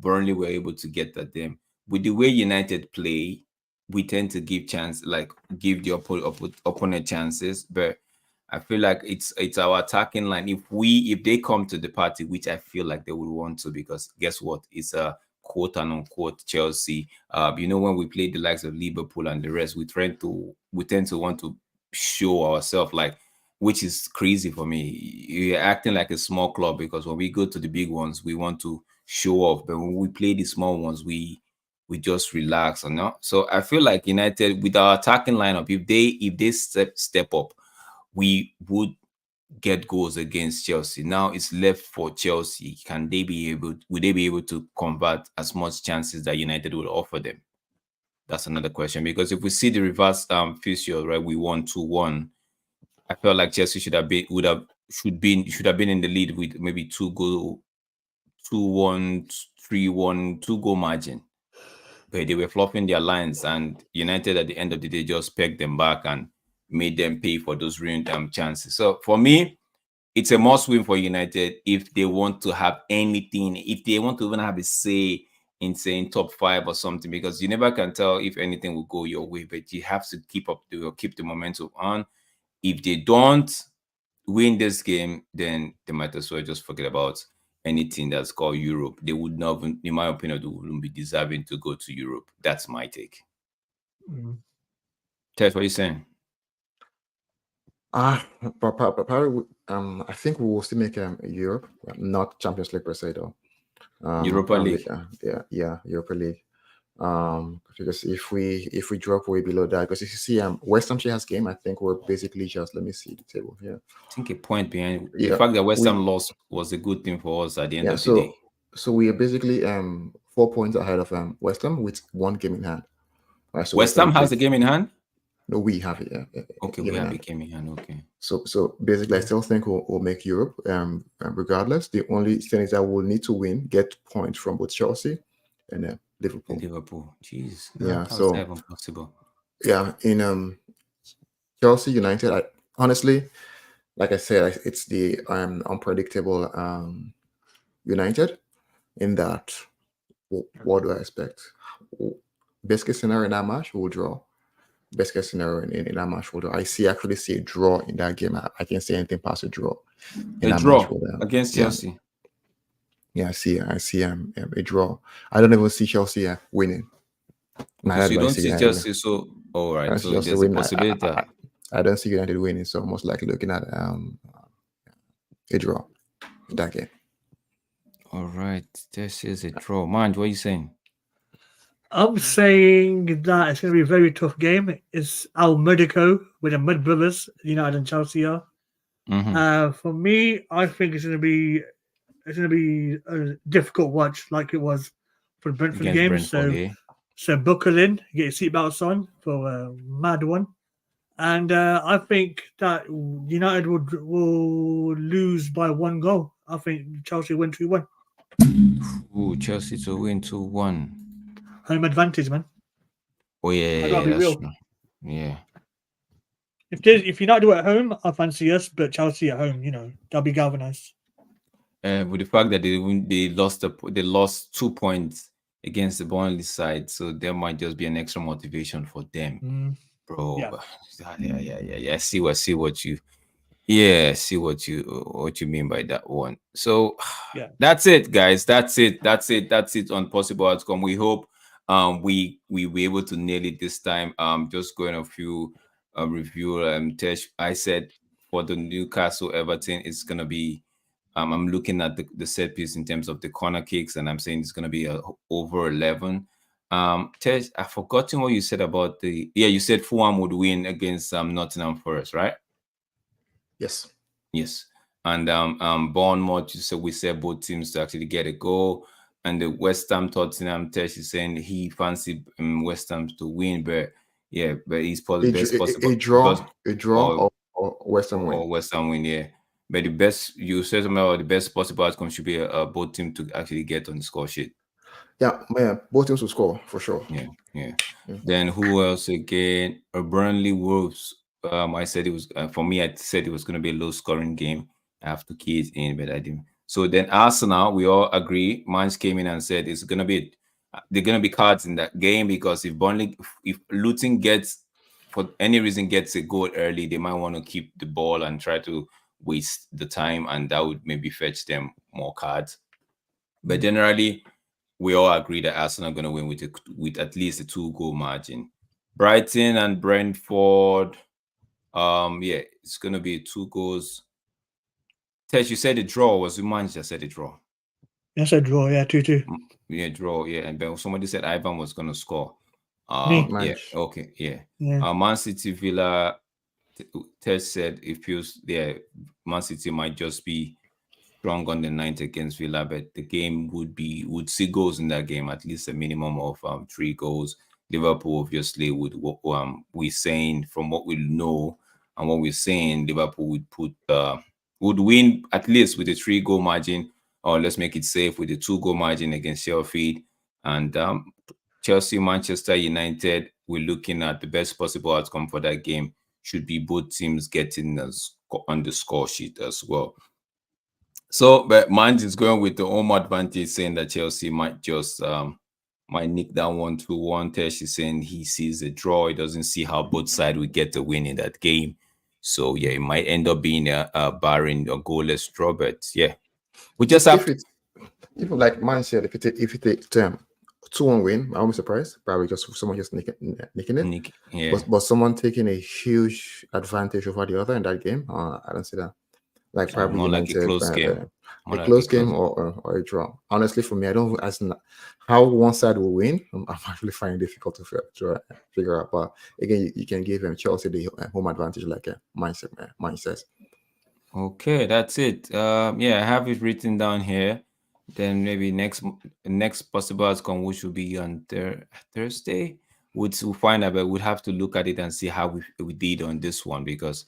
Burnley were able to get at them. With the way United play, we tend to give the opponent chances, but I feel like it's our attacking line. If they come to the party, which I feel like they would want to, because guess what? It's a quote and unquote Chelsea. When we play the likes of Liverpool and the rest, we tend to want to show ourselves, like, which is crazy for me. You're acting like a small club, because when we go to the big ones, we want to show off, but when we play the small ones, we just relax, or not. So I feel like United, with our attacking lineup, if they step up, we would get goals against Chelsea. Now it's left for Chelsea. Would they be able to convert as much chances that United would offer them? That's another question, because if we see the reverse fixture, right, we won 2-1. I felt like Chelsea should have been in the lead with maybe 2-1, 3-1, 2-goal margin. But they were fluffing their lines, and United at the end of the day just pegged them back and made them pay for those ruined chances. So for me, it's a must win for United if they want to have anything, if they want to even have a say in saying top 5 or something, because you never can tell if anything will go your way, but you have to keep the momentum on. If they don't win this game, then they might as well just forget about anything that's called Europe. They would not, in my opinion, they wouldn't be deserving to go to Europe. That's my take. Ted, what are you saying? Probably, I think we will still make Europe, not Champions League per se, though. Europa League. Europa League. Because if we drop way below that, because if you see West Ham has game, I think we're basically just, let me see the table here. I think a point behind the fact that West Ham lost was a good thing for us at the end of the day. So we are basically 4 points ahead of West Ham with 1 game in hand. Right, so West Ham has a game in hand? No, we have it. Okay, we have a game in hand. Okay. So basically, I still think we'll make Europe. Regardless, the only thing is that we'll need to win, get points from both Chelsea and Liverpool. Jeez. Yeah. So that's even possible. Yeah. In Chelsea United, honestly, like I said, it's the unpredictable United. In that, what do I expect? Best case scenario in that match, we'll draw. Best case scenario in that match, I actually see a draw in that game. I can't say anything past a draw. A draw against Chelsea. Yeah, I see a draw. I don't even see Chelsea winning. So you don't see Chelsea, so all right. So there's a possibility. I don't see United winning, so most likely looking at a draw in that game. All right, this is a draw. Mind, what are you saying? I'm saying that it's going to be a very tough game. It's Al Medico with the Mud Brothers, United and Chelsea are. For me, I think it's going to be a difficult watch, like it was for the Brentford game. So buckle in, get your seatbelts on for a mad one. And I think that United will lose by 1 goal. I think Chelsea win 2-1. Ooh, Chelsea to win 2-1. Home advantage, man. Oh yeah, that's true. Yeah. If United do it at home, I fancy us, but Chelsea at home, they'll be galvanized. With the fact that they lost 2 points against the Burnley side, so there might just be an extra motivation for them, bro. Yeah. I see what you mean by that one. So that's it, guys. That's it on possible outcome. We hope we were able to nail it this time. Just going a few review. Tesh, I said for the Newcastle Everton, it's gonna be. I'm looking at the set piece in terms of the corner kicks, and I'm saying it's gonna be over 11. Tesh, I've forgotten what you said about you said Fulham would win against Nottingham Forest, right? Yes. And Bournemouth, so we said both teams to actually get a goal. and the West Ham Tottenham test is saying he fancy West Ham to win, but yeah, but he's probably best possible a draw, or West Ham win. Or West Ham win, yeah. But the best, you said something about the best possible outcome should be both team to actually get on the score sheet. Yeah, man, both teams will score for sure. Yeah. Then who else again? Burnley Wolves. I said it was for me. I said it was going to be a low scoring game. I have to key it in, but I didn't. So then Arsenal, we all agree. Mines came in and said it's going to be they're going to be cards in that game because if Burnley, if Luton gets for any reason gets a goal early, they might want to keep the ball and try to waste the time, and that would maybe fetch them more cards. But generally, we all agree that Arsenal are going to win with at least a 2-goal margin. Brighton and Brentford, yeah, it's going to be 2 goals. Tesh, you said a draw. Was the manager said a draw? Yes, a draw. Yeah, 2-2. Yeah, draw. Yeah, and somebody said Ivan was going to score. Me. Yeah. Okay. Yeah. Yeah. Man City Villa. Tesh said it feels Man City might just be strong on the night against Villa, but the game would see goals in that game, at least a minimum of 3 goals. Liverpool obviously we're saying from what we know and what we're saying, Liverpool would win at least with a 3-goal margin, or let's make it safe with a 2-goal margin against Sheffield. And Chelsea, Manchester United, we're looking at the best possible outcome for that game should be both teams getting on the score sheet as well. So, but mine is going with the home advantage, saying that Chelsea might just might nick that 1-1. Tesh is saying he sees a draw. He doesn't see how both sides will get the win in that game. So yeah, it might end up being a barring a goalless draw. But yeah, we just have to. Even like man said, if it 2-1 win, I won't be surprised. Probably just someone just nicking it. Yeah. But someone taking a huge advantage over the other in that game, I don't see that. Like probably more like a close game. A close game or a draw. Honestly, for me, I don't how one side will win. I'm actually finding it difficult to figure out. But again, you can give Chelsea the home advantage, like a mindset. Okay, that's it. Yeah, I have it written down here. Then maybe next possible outcome, which will be on Thursday, we'll find out. But we'll have to look at it and see how we did on this one, because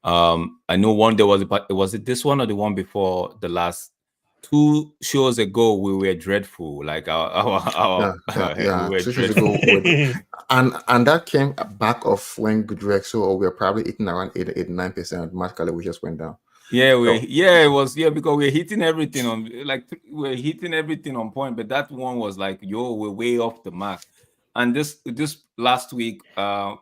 I know one there was it this one or the one before the last 2 shows ago we were dreadful. Like our we were 2 shows ago, and that came back of when Goodrex, so we were probably eating around 89%. Automatically, we just went down. Yeah, it was because we're hitting everything we're hitting everything on point, but that one was like, we're way off the mark. And this last week,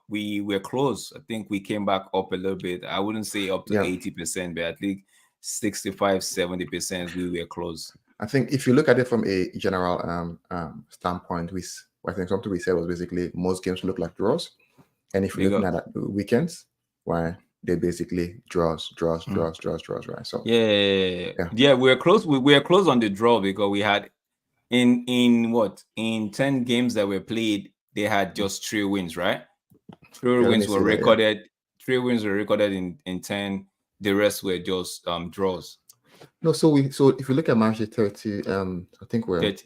we were close. I think we came back up a little bit. I wouldn't say up to 80%, but at least 65-70% we were close. I think if you look at it from a general standpoint, I think something we said was basically most games look like draws, and if you're looking at weekends, why they basically draws, right? So yeah, we're close. We were close on the draw because we had in 10 games that were played, they had just 3 wins, right? 3 wins were recorded. 3 wins were recorded in 10. The rest were just draws. No, so if you look at Manchester 30, I think we're 30.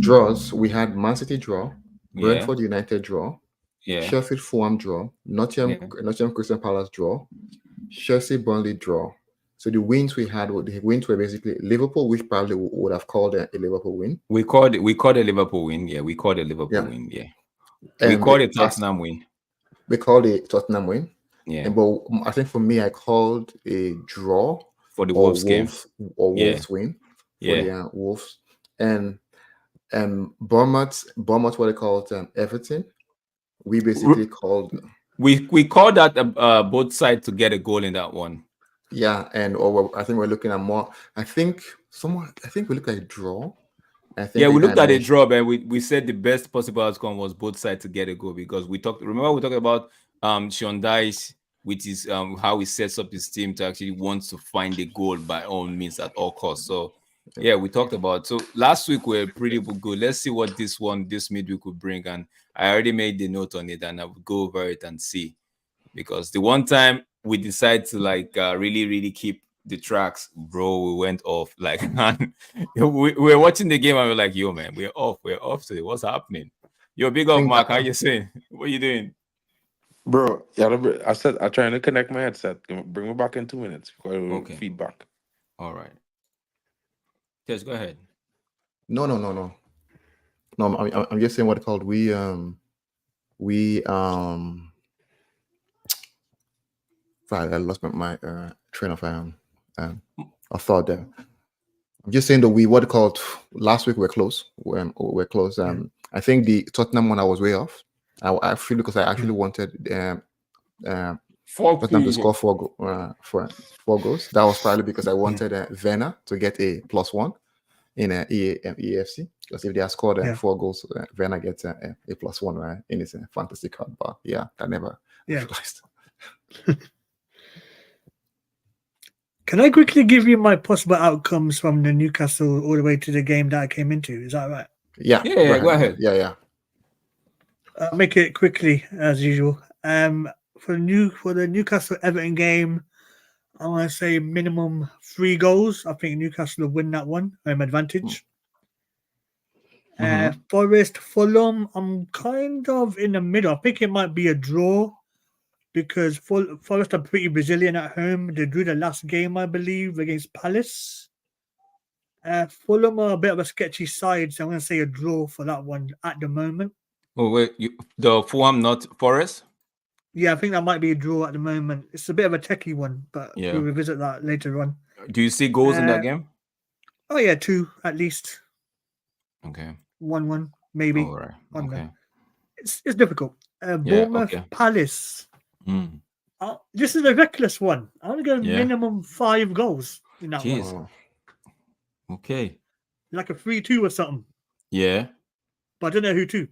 Draws. We had Man City draw, Brentford United draw, Sheffield Fulham draw, Nottingham Crystal Palace draw, Chelsea Burnley draw. So the wins we had, the wins were basically Liverpool, which probably would have called a Liverpool win. We called a Liverpool win. Yeah, we called a Liverpool win. Yeah, we called a Tottenham win. We called a Tottenham win. Yeah, but I think for me, I called a draw for the Wolves game or Wolves win for the Wolves, and Bournemouth, what they called Everton. We basically called. We called that both sides to get a goal in that one. Yeah, and I think we're looking at more. I think we look at a draw. We looked at a draw, but we said the best possible outcome was both sides to get a goal, because we talked about Sean Dyche, which is how he sets up his team to actually want to find a goal by all means at all costs. So we talked about. So last week we were pretty good. Let's see what this midweek could bring. And I already made the note on it, and I will go over it and see, because the one time we decide to really, really keep the tracks, bro, we went off. Like, man, we were watching the game and we were like, yo, man, we're off today. What's happening? Yo, big up, Mark. How you saying? What you doing? Bro, I said I'm trying to connect my headset. Bring me back in 2 minutes. Okay. Feedback. All right. Just go ahead. No. I'm just saying what it's called. We sorry, I lost my train of a thought there. I'm just saying that what it called last week we're close. We're close. I think the Tottenham one I was way off. I feel because I actually wanted Tottenham to score four goals. That was probably because I wanted Werner to get a +1 in EFC, because if they have scored 4 goals, Werner gets a +1, right, in his fantasy card. But that never realized. Can I quickly give you my possible outcomes from the Newcastle all the way to the game that I came into? Is that right? Yeah. Go ahead. Yeah. I'll make it quickly as usual. For the Newcastle Everton game, I want to say minimum 3 goals. I think Newcastle will win that one. Home advantage. Forest Fulham, I'm kind of in the middle. I think it might be a draw because Forest are pretty resilient at home. They drew the last game, I believe, against Palace. Fulham are a bit of a sketchy side, so I'm going to say a draw for that one at the moment. Oh, wait, the Fulham, not Forest? Yeah, I think that might be a draw at the moment. It's a bit of a techie one, but we'll revisit that later on. Do you see goals in that game? Oh, yeah, 2 at least. Okay. 1-1, maybe. All right. Okay. It's difficult. Bournemouth Palace. This is a reckless one. I want to go minimum 5 goals in that one. Okay. Like a 3-2 or something. Yeah. But I don't know who to.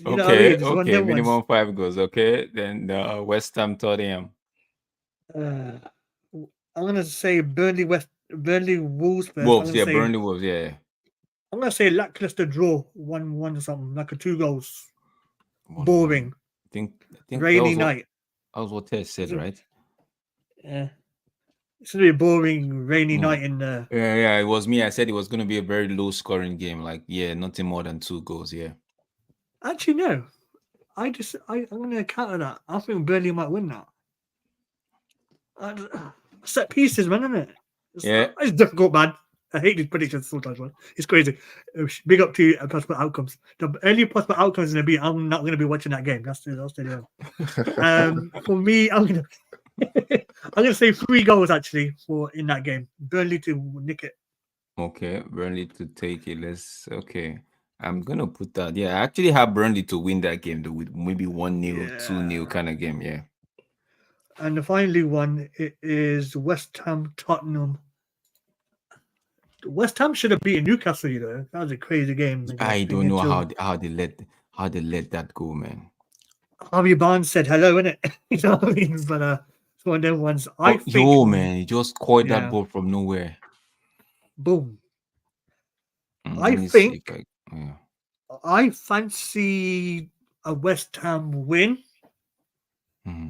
Okay. Minimum 5 goals. Okay. Then West Ham Tottenham. I'm gonna say Burnley Wolves. Wolves. Burnley Wolves. Yeah. I'm gonna say lackluster draw, 1-1 or something, like a 2 goals. Boring. I think rainy night. That was what Ted said, right? Yeah. It's gonna be a boring rainy night in the. Yeah. It was me. I said it was gonna be a very low scoring game. Like, nothing more than 2 goals. Yeah. Actually, no. I'm gonna counter that. I think Burnley might win that. Set pieces, man, isn't it? It's difficult, man. I hate these predictions sometimes, man. It's crazy. Big up to possible outcomes. The only possible outcomes is going to be I'm not going to be watching that game. That's the for me, I'm gonna say 3 goals actually in that game. Burnley to nick it. Okay, Burnley to take it. I'm gonna put that. Yeah, I actually have Burnley to win that game, though, with maybe 1-0, 2-0 kind of game. Yeah. And the finally one is West Ham Tottenham. West Ham should have beaten Newcastle, That was a crazy game. I don't know how they let that go, man. Harvey Barnes said hello, innit? You know what I mean? But it's one of them ones. Man, he just caught that ball from nowhere. Boom. I fancy a West Ham win.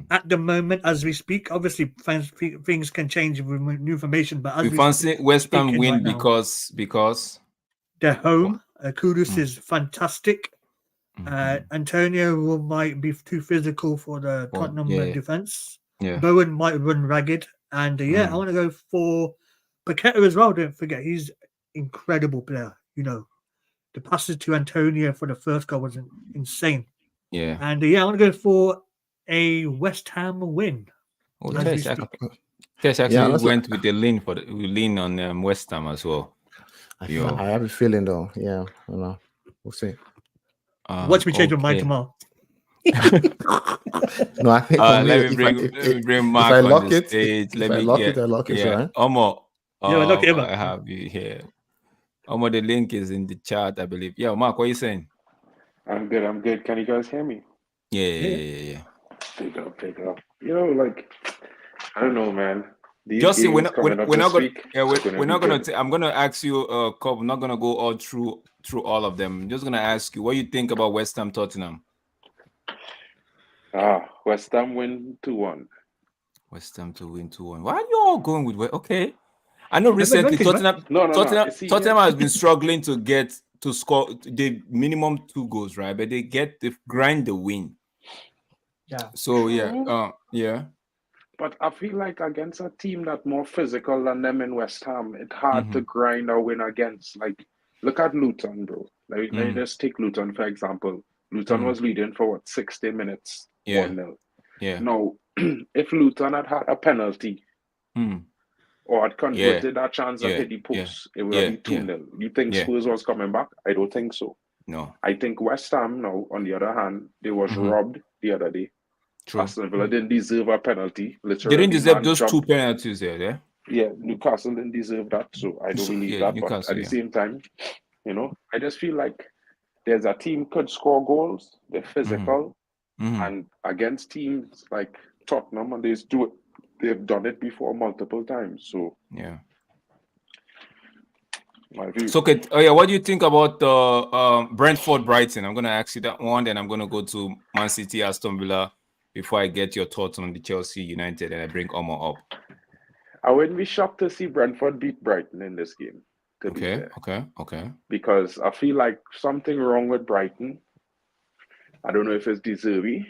At the moment, as we speak, obviously things can change with new information. But as we fancy West Ham win because they're home. Kudus is fantastic. Antonio might be too physical for the Tottenham defense. Bowen might run ragged, and I want to go for Paqueta as well. Don't forget, he's incredible player. The passes to Antonio for the first goal was insane. Yeah, and I want to go for a West Ham win. Tess actually went with the lean on West Ham as well. I have a feeling though. Yeah, I don't know. We'll see. Watch me change my mind tomorrow. No, I think let me bring Mark on the stage. Let me lock it, right? Omo, lock it I have you here. Omo, the link is in the chat, I believe. Yeah, Mark, what are you saying? I'm good. Can you guys hear me? Yeah. Pick up. I don't know, man. Justin, we're not gonna. I'm gonna ask you a couple. I'm not gonna go all through all of them. I'm just gonna ask you what you think about West Ham Tottenham. West Ham win 2-1. West Ham to win 2-1. Why are you all going with okay? I know recently United, man. Tottenham has been struggling to get to score the minimum 2 goals, right? But they grind the win. Yeah. So True. yeah. But I feel like against a team that's more physical than them in West Ham, it's hard to grind or win against. Like, look at Luton, bro. Let me just take Luton, for example. Luton was leading for 60 minutes, 1-0. Yeah. Now, if Luton had a penalty or had converted that chance that hit the post, it would have been 2-0. You think Spurs was coming back? I don't think so. No. I think West Ham, now, on the other hand, they was robbed the other day. True. Aston Villa didn't deserve a penalty. Literally, they didn't deserve those 2 penalties there. Yeah, Newcastle didn't deserve that, so I don't believe that. But at the same time, I just feel like there's a team could score goals. They're physical, and against teams like Tottenham, and they've done it before multiple times. So yeah. My view. So okay, what do you think about the Brentford Brighton? I'm gonna ask you that one, then I'm gonna go to Man City Aston Villa before I get your thoughts on the Chelsea United and I bring Omo up. I wouldn't be shocked to see Brentford beat Brighton in this game, to be fair. Okay. Because I feel like something wrong with Brighton. I don't know if it's Deserby.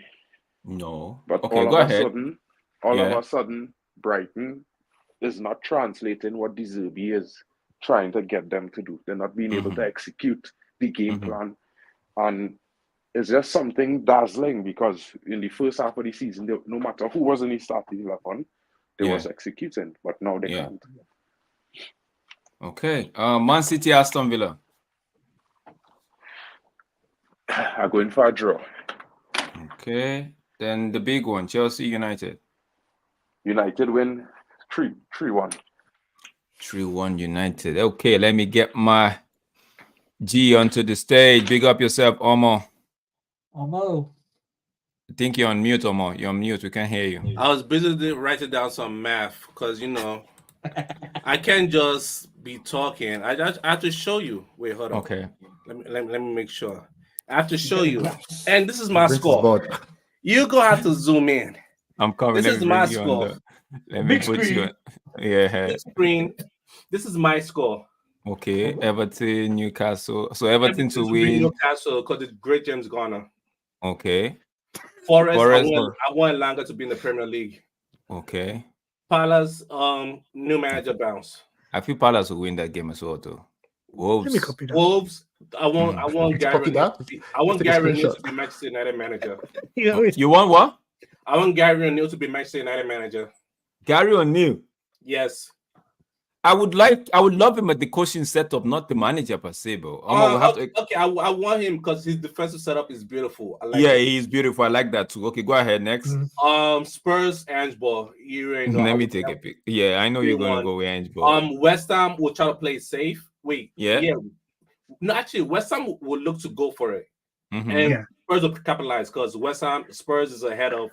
No. But okay, all of a sudden, Brighton is not translating what Deserby is trying to get them to do. They're not being able to execute the game plan. And it's just something dazzling because in the first half of the season, no matter who was in the starting 11, they was executing, but now they can't. Okay. Man City, Aston Villa. I'm going for a draw. Okay. Then the big one, Chelsea United. United win 3-1. 3-1 United. Okay, let me get my G onto the stage. Big up yourself, Omo. Omo. I think you're on mute, Omo. You're on mute. We can't hear you. I was busy writing down some math because, I can't just be talking. I have to show you. Wait, hold on. Okay. Let me make sure. I have to show you. And this is my score. Board. You're going to have to zoom in. I'm coming. This is my score. Let me put you on. Yeah. Big screen. This is my score. Okay. Everton, Newcastle. So Everton to win. Newcastle because it's great James Garner. Okay. Forest I want Langer to be in the Premier League. Okay. Palace, new manager bounce. I feel Palace will win that game as well, though. Wolves. Let me copy that. Wolves. I want Gary that? O'Neill to be Manchester United manager. You want what? I want Gary O'Neill to be Manchester United manager. Gary O'Neill. Yes. I would love him at the coaching setup, not the manager per se, bro. Okay, I want him because his defensive setup is beautiful. I like he's beautiful. I like that too. Okay, go ahead next. Spurs, Angeball. You already know. Let me take a pick. Yeah, I know you're gonna go with Angeball. West Ham will try to play it safe. Wait, yeah. No, actually, West Ham will look to go for it, and Spurs will capitalize because Spurs is ahead of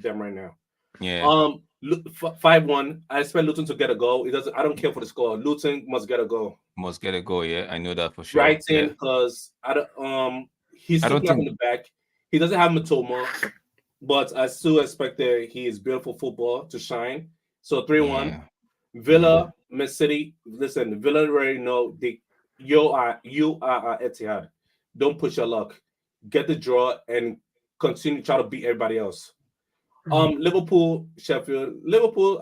them right now. Yeah. 5-1. I expect Luton to get a goal. I don't care for the score. Luton must get a goal. Must get a goal. Yeah, I know that for sure. Brighton, because he's still in the back. He doesn't have Matoma, but I still expect that he is beautiful football to shine. So 3-1. Yeah. Villa, Man City. Listen, Villa already know you are Etihad. Don't push your luck. Get the draw and continue to try to beat everybody else. Liverpool, Sheffield. Liverpool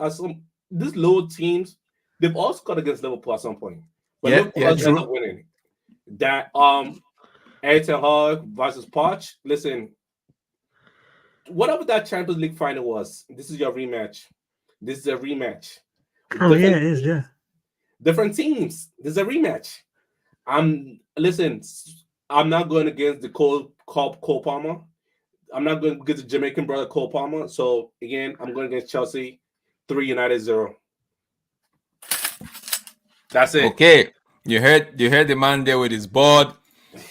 these low teams, they've all scored against Liverpool at some point. But Liverpool ends up winning. That Erik ten Hag versus Poch. Listen, whatever that Champions League final was, this is your rematch. This is a rematch. It is, yeah. Different teams. This is a rematch. I'm not going against the Cole Palmer. I'm not going to get the Jamaican brother Cole Palmer. So again, I'm going against Chelsea. 3 United 0. That's it. Okay. You heard the man there with his board.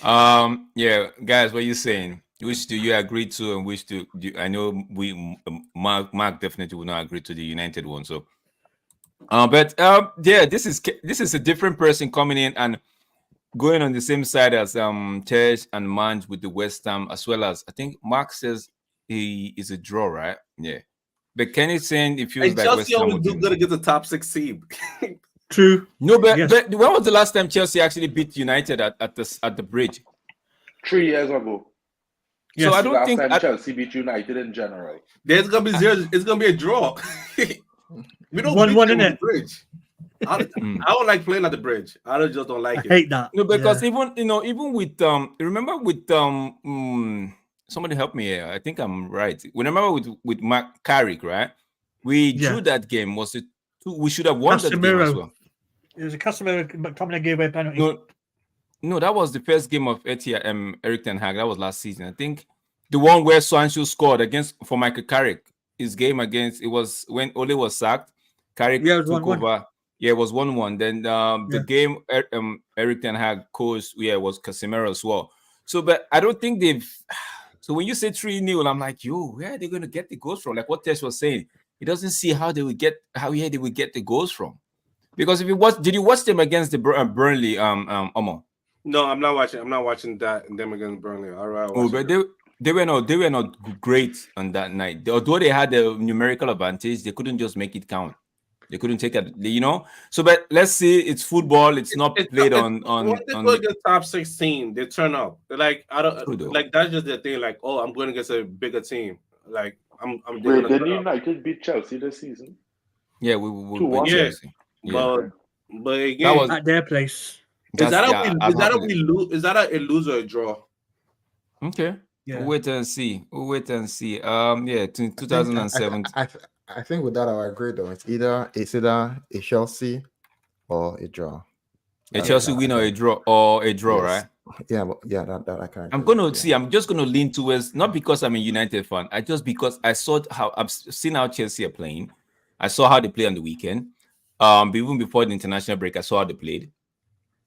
Yeah, guys, what are you saying? Which do you agree to and which do I know Mark definitely will not agree to the United one. So this is a different person coming in and going on the same side as Tej and Manj with the West Ham, as well as I think Mark says he is a draw, right? Yeah. But Kenny's saying it feels And like Chelsea West Ham always will do do. good against the top 6 seed. True. No, but, Yes. but when was the last time Chelsea actually beat United at the bridge? 3 years ago. So I Yes. don't Last think time Chelsea beat United in general. There's gonna be zero. It's gonna be a draw. We don't 1-1, beat them at innit? the bridge. I don't like playing at the bridge. just don't like I it. hate that. no, because Yeah. even with remember with somebody help me here. I think I'm right. Remember with Mark Carrick, right? We drew that game. Was it two? We should have won that game as Casemiro. well. It was a Casemiro, McTominay gave away a penalty. No, that was the first game of Eric Ten Hag. That was last season. I think the one where Sancho scored for Michael Carrick. His game against, it was when Ole was sacked. Carrick Yeah, it was took 1-1. over. Yeah, it was 1-1. Then the game Eric Ten Hag coached, was Casemiro as well. So, but I don't think they've. So when you say 3-0, I'm like, where are they going to get the goals from? Like what Tesh was saying, he doesn't see how they would get the goals from. Because if you watch, did you watch them against the Burnley? Omo? No, I'm not watching. I'm not watching them against Burnley. All right. But they were not great on that night. Although they had the numerical advantage, they couldn't just make it count. They couldn't take it, So, but let's see. It's football. It's not played on. When they go against top 16, they turn up. They're like, I don't like. That's just the thing. Like, oh, I'm going against a bigger team. Like, I'm. Wait, didn't United beat Chelsea this season? Yeah, we beat Chelsea. Yeah. But again, that was at their place. Is that a lose or a draw? Okay. Yeah. We'll wait and see. 2007. I think with that I agree though. It's either a Chelsea or a draw. A Chelsea win or a draw yes. Right? Yeah, that I can. I'm just gonna lean towards, not because I'm a United fan, because I saw how I've seen how Chelsea are playing. I saw how they play on the weekend. Even before the international break, I saw how they played.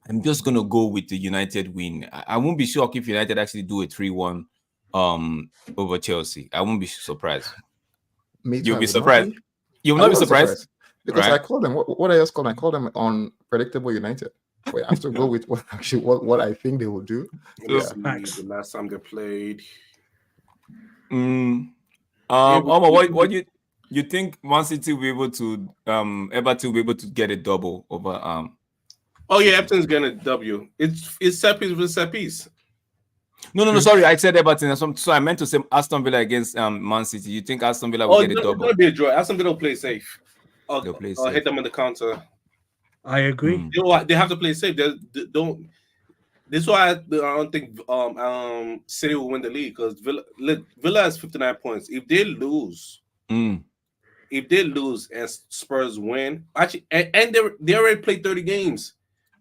I'm just gonna go with the United win. I won't be shocked if United actually do a 3-1 over Chelsea. I won't be surprised. You'll be surprised. You will not be surprised because right? I call them what I just call them. I call them unpredictable United. We have to go with what I think they will do. The last time they played. What you think Man City will be able to Everton will be able to get a double over Oh yeah, Everton's getting a W. It's set piece with set piece. No, sorry, I said Everton. So I meant to say Aston Villa against Man City. You think Aston Villa will get a double? It's gonna be a draw. Aston Villa will play safe. They'll play safe. Hit them on the counter. I agree. They have to play safe. They don't. This is why I don't think City will win the league, because Villa has 59 points. If they lose, and Spurs win, actually, and they already played 30 games,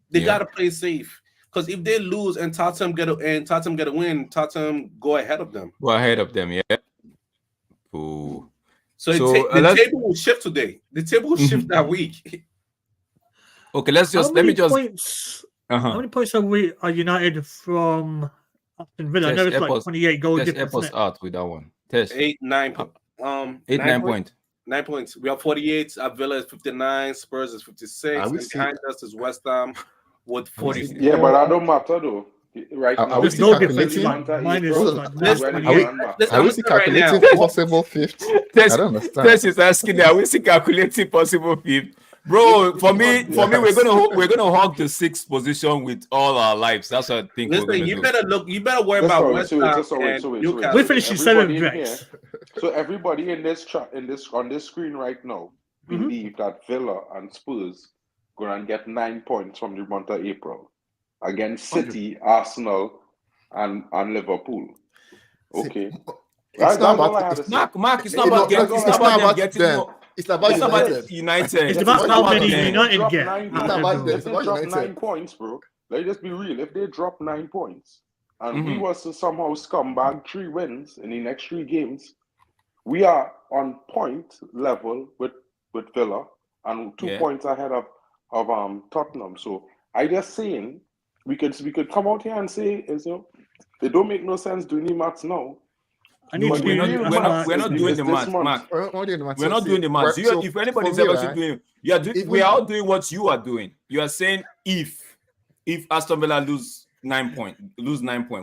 they gotta play safe. Because if they lose and Tottenham get a win, Tottenham go ahead of them. Yeah. Ooh. So the table will shift today. The table will shift that week. Okay, How many points are United from Aston Villa? I know it's like 28 goal difference. Out with that one. 9 points. 9 points. We have 48. Villa is 59. Spurs is 56. And behind us is West Ham with 40. Yeah, but that don't matter though. Right now, are we still calculating? Are we still calculating possible fifth? I don't understand. Tess is asking, are we still calculating possible fifth? Bro, for me, we're gonna hog the 6th position with all our lives. That's what I think. Listen, you better worry about West Ham. We're finishing 7th, Drex. So everybody in this on this screen right now believe that Villa and Spurs gonna get 9 points from the month of April against City, Arsenal, and Liverpool. Okay. It's not about Mark. It's not about getting. It's about United. It's about how many United get. If they drop 9 points, bro, let's just be real. If they drop 9 points and we was to somehow scumbag 3 wins in the next 3 games, we are on point level with Villa and 2 points ahead of Tottenham. So I just saying we could come out here and say, it don't make no sense doing the maths now. We're not doing the math, Mark. We're not doing the math. If anybody's ever doing, we are all doing what you are doing. You are saying if Aston Villa lose 9 points,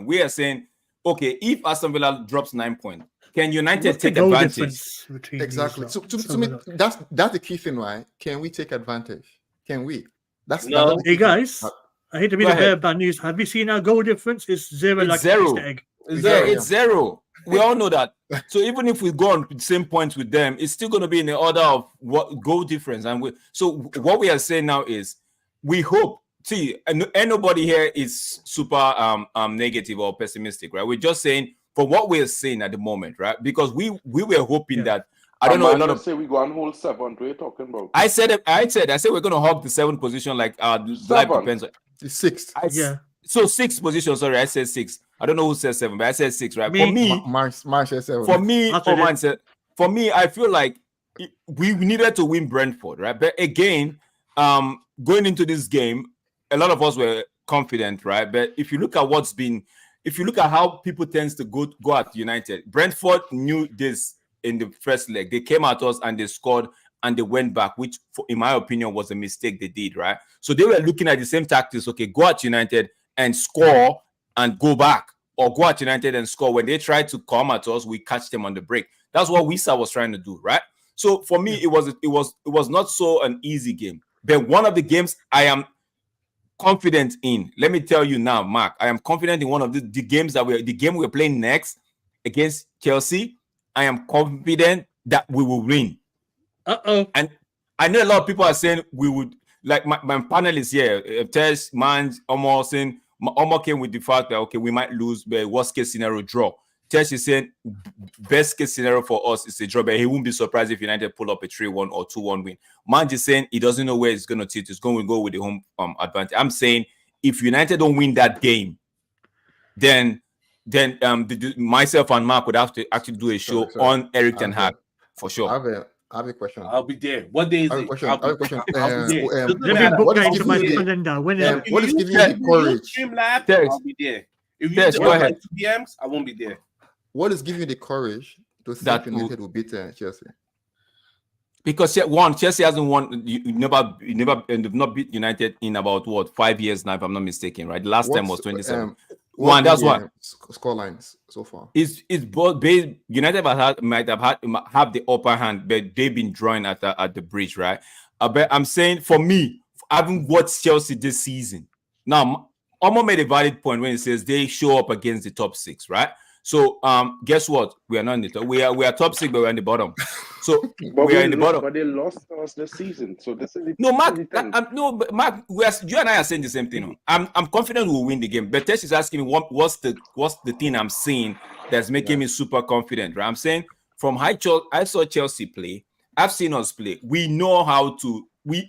we are saying, okay, if Aston Villa drops 9 points, Can United What's the take goal advantage? difference between Exactly. these So, lot? to, Let's to have me, a look. that's the key thing, right? Can we take advantage? Can we? That's No. the Hey key thing. guys, I hate to be Go the bearer ahead. of bad news. Have you seen our goal difference? It's zero, It's like zero. Easter egg. It's Yeah, zero. it's zero. We all know that. So even if we go on the same points with them, it's still going to be in the order of what goal difference. And so what we are saying now is we hope. See, and nobody here is super negative or pessimistic, right? We're just saying for what we're seeing at the moment, right? Because we were hoping that I don't know a lot of. Say we go on hold 7. What are you talking about? I said we're going to hog the 7th position like life depends on. The 6th. Yeah. So 6th position. Sorry, I said 6. I don't know who said 7, but I said 6, right? Me. For me, March 7. for me, After for this. mindset, for me, I feel like we needed to win Brentford, right? But again, going into this game, a lot of us were confident, right? But if you look at how people tend to go at United, Brentford knew this in the first leg. They came at us and they scored and they went back, which, in my opinion, was a mistake they did, right? So they were looking at the same tactics. Okay, go at United and score and go back, or go at United and score. When they tried to come at us, we catch them on the break. That's what Wisa was trying to do, right? So for me, it was not so an easy game. But one of the games I am confident in. Let me tell you now, Mark. I am confident in one of the games the game we're playing next against Chelsea. I am confident that we will win. And I know a lot of people are saying we would, like my panelists here, Tesh, Manj, Omo, saying Omo came with the fact that okay, we might lose, but worst case scenario draw. Tesh is saying best case scenario for us is a draw, but he won't be surprised if United pull up a 3-1 or 2-1 win. Manj is saying he doesn't know where it's going to tilt. It's going to go with the home advantage. I'm saying if United don't win that game, then myself and Mark would have to actually do a show on Eric Ten Hag for sure. I have a question. I'll be there. What day is it? I have a question. Let me book that into my calendar. When what is giving you the courage? Stream live, Text. I'll be there. If you Text, just go ahead. like DMs, I won't be there. What is giving you the courage to say That United will beat Chelsea? Because Chelsea hasn't won. You never not beat United in about 5 years now, if I'm not mistaken, right? The last time was 27. One. That's one. Score lines so far. It's both based. United might have the upper hand, but they've been drawing at the bridge, right? But I'm saying for me, I haven't watched Chelsea this season. Now, Omo made a valid point when he says they show up against the top 6, right? So guess what? We are not in the top. We are top 6, but we're in the bottom. So we are in the bottom. But they lost us this season. So this is no, Mark. But Mark, you and I are saying the same thing. I'm confident we'll win the game. But Tesh is asking me what's the thing I'm seeing that's making me super confident, right? I'm saying from I saw Chelsea play. I've seen us play. We know how to. We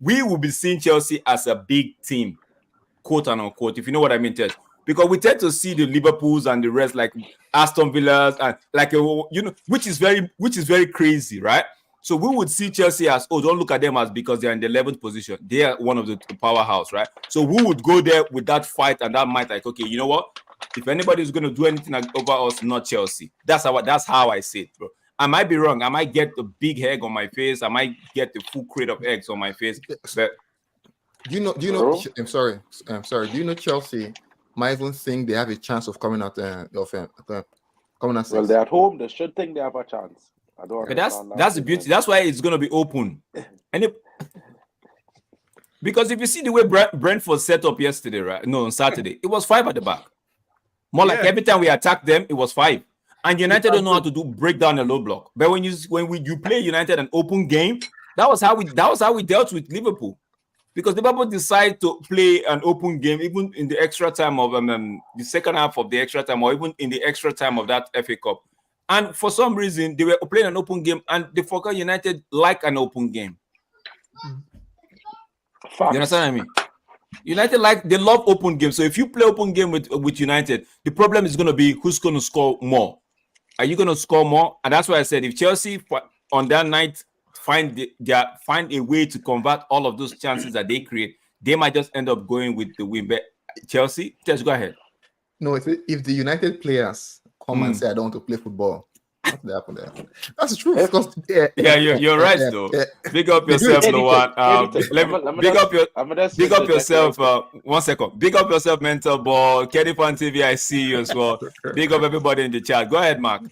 will be seeing Chelsea as a big team, quote and unquote, if you know what I mean, Tesh. Because we tend to see the Liverpools and the rest, like Aston Villas, and which is very crazy, right? So we would see Chelsea as, don't look at them as because they're in the 11th position. They are one of the powerhouse, right? So we would go there with that fight and that might, like, okay, you know what? If anybody's going to do anything over us, not Chelsea. That's how I see it, bro. I might be wrong. I might get a big egg on my face. I might get the full crate of eggs on my face. But do you know? I'm sorry. Do you know Chelsea might even think they have a chance of coming out coming out? Well, they're at home. They should think they have a chance. I don't. But that's the beauty. That's why it's gonna be open. Because if you see the way Brentford set up yesterday, right? No, on Saturday, it was 5 at the back. More like every time we attacked them, it was 5. And United don't know how to break down a low block. But when you play United an open game, that was how we dealt with Liverpool. Because Liverpool decided to play an open game, even in the extra time of the second half of the extra time, or even in the extra time of that FA Cup. And for some reason, they were playing an open game, and they forgot United like an open game. You understand what I mean? United they love open games. So if you play open game with United, the problem is going to be who's going to score more. Are you going to score more? And that's why I said if Chelsea on that night find a way to convert all of those chances that they create, they might just end up going with the win. But Chelsea, just go ahead. No, if the United players come and say I don't want to play football, what's that happen there? That's true. Because you're right though. Big up yourself, Loan. Big up yourself. 1 second. Big up yourself, Mental Ball. Kenny Fan TV, I see you as well. Big up everybody in the chat. Go ahead, Mark.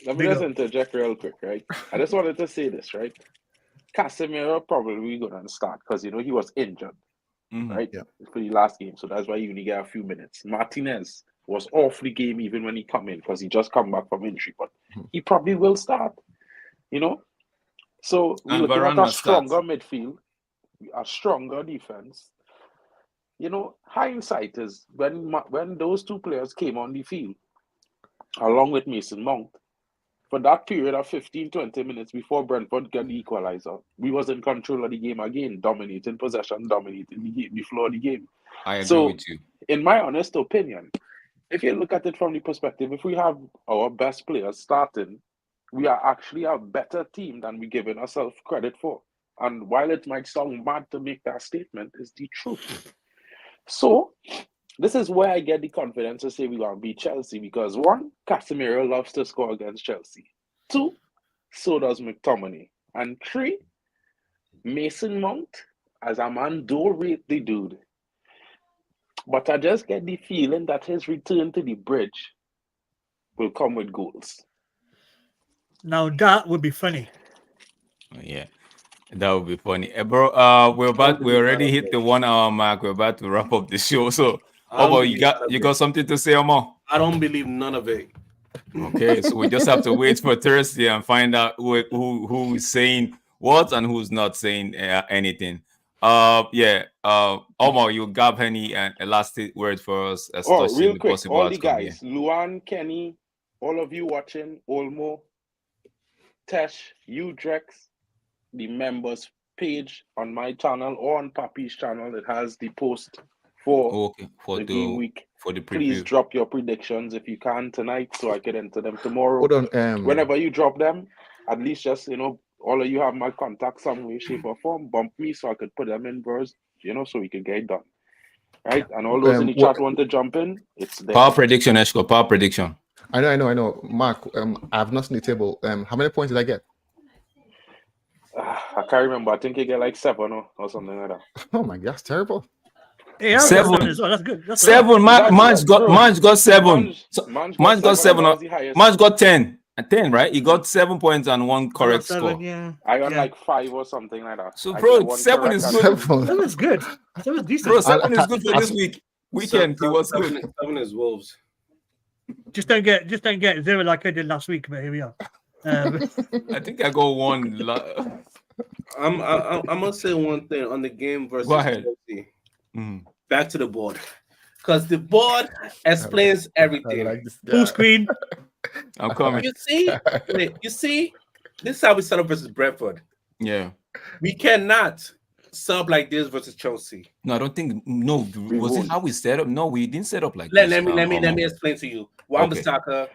Let me just interject real quick, right? I just wanted to say this, right? Casemiro probably going to start because he was injured, right? Yeah. For the last game, so that's why you only get a few minutes. Martinez was off the game even when he come in because he just come back from injury, but he probably will start. So we're looking at a stronger midfield, a stronger defense. Hindsight is when those two players came on the field, along with Mason Mount, for that period of 15-20 minutes before Brentford got the equalizer, we was in control of the game again, dominating possession, dominating the floor of the game. I agree with you. In my honest opinion, if you look at it from the perspective, if we have our best players starting, we are actually a better team than we're giving ourselves credit for. And while it might sound mad to make that statement, it's the truth. So this is where I get the confidence to say we're going to beat Chelsea because 1, Casemiro loves to score against Chelsea. 2, so does McTominay. And 3, Mason Mount, as a man, don't rate the dude. But I just get the feeling that his return to the bridge will come with goals. Now that would be funny. Yeah. That would be funny. Bro, we already hit the 1 hour mark. We're about to wrap up the show. So Omo, you got something to say, Omo? I don't believe none of it. Okay, so we just have to wait for Thursday and find out who is saying what and who's not saying anything. Omo, you got any last word for us? Real quick, all the guys, Luan, Kenny, all of you watching, Olmo, Tesh, Udrex, the members page on my channel or on Papi's channel. It has the post for the game week. For the preview. Please drop your predictions if you can tonight so I can enter them tomorrow. Hold on. Whenever you drop them, at least just, all of you have my contact some way, shape, or form. Bump me so I could put them in verse, so we can get it done. Right? And all those in the chat want to jump in, it's there. Power prediction, Eshko. Power prediction. I know. Mark, I have not seen the table. How many points did I get? I can't remember. I think you get like 7 or something like that. Oh my God, that's terrible. Yeah, 7. That's good. That's 7. Man's got 7. Man's got 7. Man's got 10. 10, right? He got 7 points and 1 correct score. Yeah. I got like 5 or something like that. So, bro, 7 is good. 7 is good. 7 is decent. Bro, 7 is good for this weekend. He was good. 7 is Wolves. Just don't get 0 like I did last week. But here we are. I think I got 1. I'm gonna say one thing on the game versus Chelsea. Back to the board, because the board explains everything. Like this, Full screen. I'm coming. You see, this is how we set up versus Brentford. Yeah, we cannot sub like this versus Chelsea. No, I don't think. No, was it how we set up? No, we didn't set up like this. Let me explain to you. Wan-Bissaka,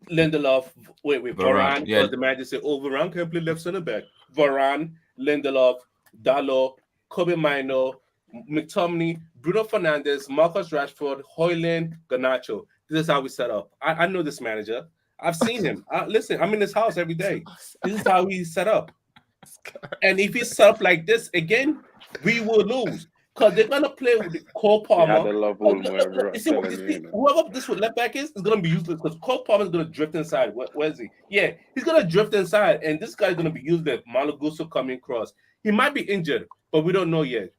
Lindelof, Varane. Yeah. The manager said, Varane can play left center back. Varane, Lindelof, Dalot, Kobe Mino, McTominay, Bruno Fernandes, Marcus Rashford, Højlund, Garnacho. This is how we set up. I know this manager. I've seen him. Listen, I'm in his house every day. This is how he's set up. And if he's set up like this again, we will lose. Because they're going to play with Cole Palmer. Whoever this left back is going to be useless because Cole Palmer is going to drift inside. Where is he? Yeah, he's going to drift inside. And this guy's going to be useless. Malo Gusto coming across. He might be injured, but we don't know yet.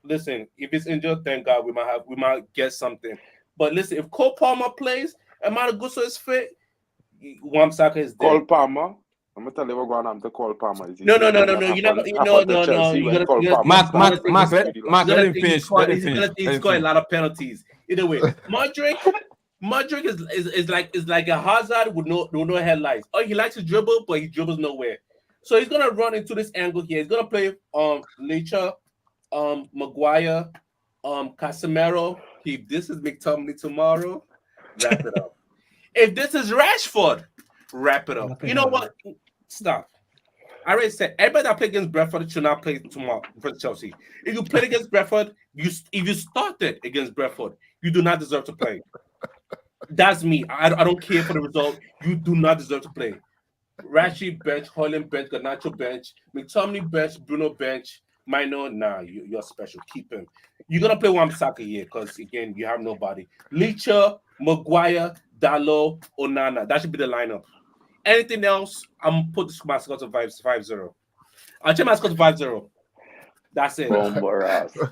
Listen, if he's injured, thank God we might get something. But listen, if Cole Palmer plays and Malo Gusto is fit, Wan-Bissaka is dead. Cole Palmer? I'm gonna tell you what going on to Cole Palmer. No. You're not. Mark, let him finish. He's got a lot of penalties. Either way, Modric is like a Hazard with no headlights. Oh, he likes to dribble, but he dribbles nowhere. So he's gonna run into this angle here. He's gonna play Lecher, Maguire, Casemiro. If this is McTominay tomorrow, wrap it up. If this is Rashford, wrap it up. You know what? Stop. I already said everybody that played against Brentford should not play tomorrow for Chelsea. If you played against Brentford, if you started against Brentford, you do not deserve to play. That's me. I don't care for the result. You do not deserve to play. Rashi bench, Højlund bench, Garnacho bench, McTominay bench, Bruno bench. Mino, nah, you're special. Keep him. You're gonna play Wan-Bissaka here because again, you have nobody. Lecher, Maguire, Dalo, Onana. That should be the lineup. Anything else, I'm put my score to 5-0. I'll change my score to 5-0. That's it. Bomber ass. No,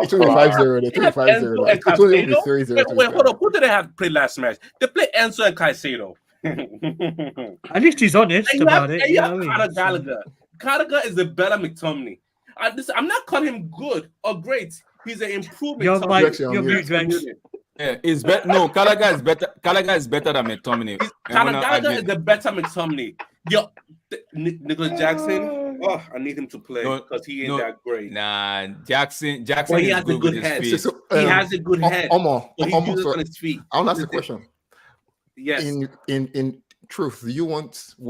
it should be 5-0. It should be 5-0. Enzo and It should be Caicedo. 3-0. Wait, hold on. Who did they have played last match? They played Enzo and Caicedo. At least he's honest about it. And you You have know what I Conor mean? Gallagher. Gallagher is a better McTominay. I'm not calling him good or great. He's an improvement. You're You're mute, Drex. Yeah, it's better. No, Gallagher is better. Gallagher is better than McTominay. Conor Gallagher is the better McTominay. Nicholas Jackson. Oh, I need him to play because he ain't that great. Nah, Jackson Well, he is has good a good with head. his feet. He has a good head. Omo, So he uses on his feet. I'll ask the question. Yes. In truth, would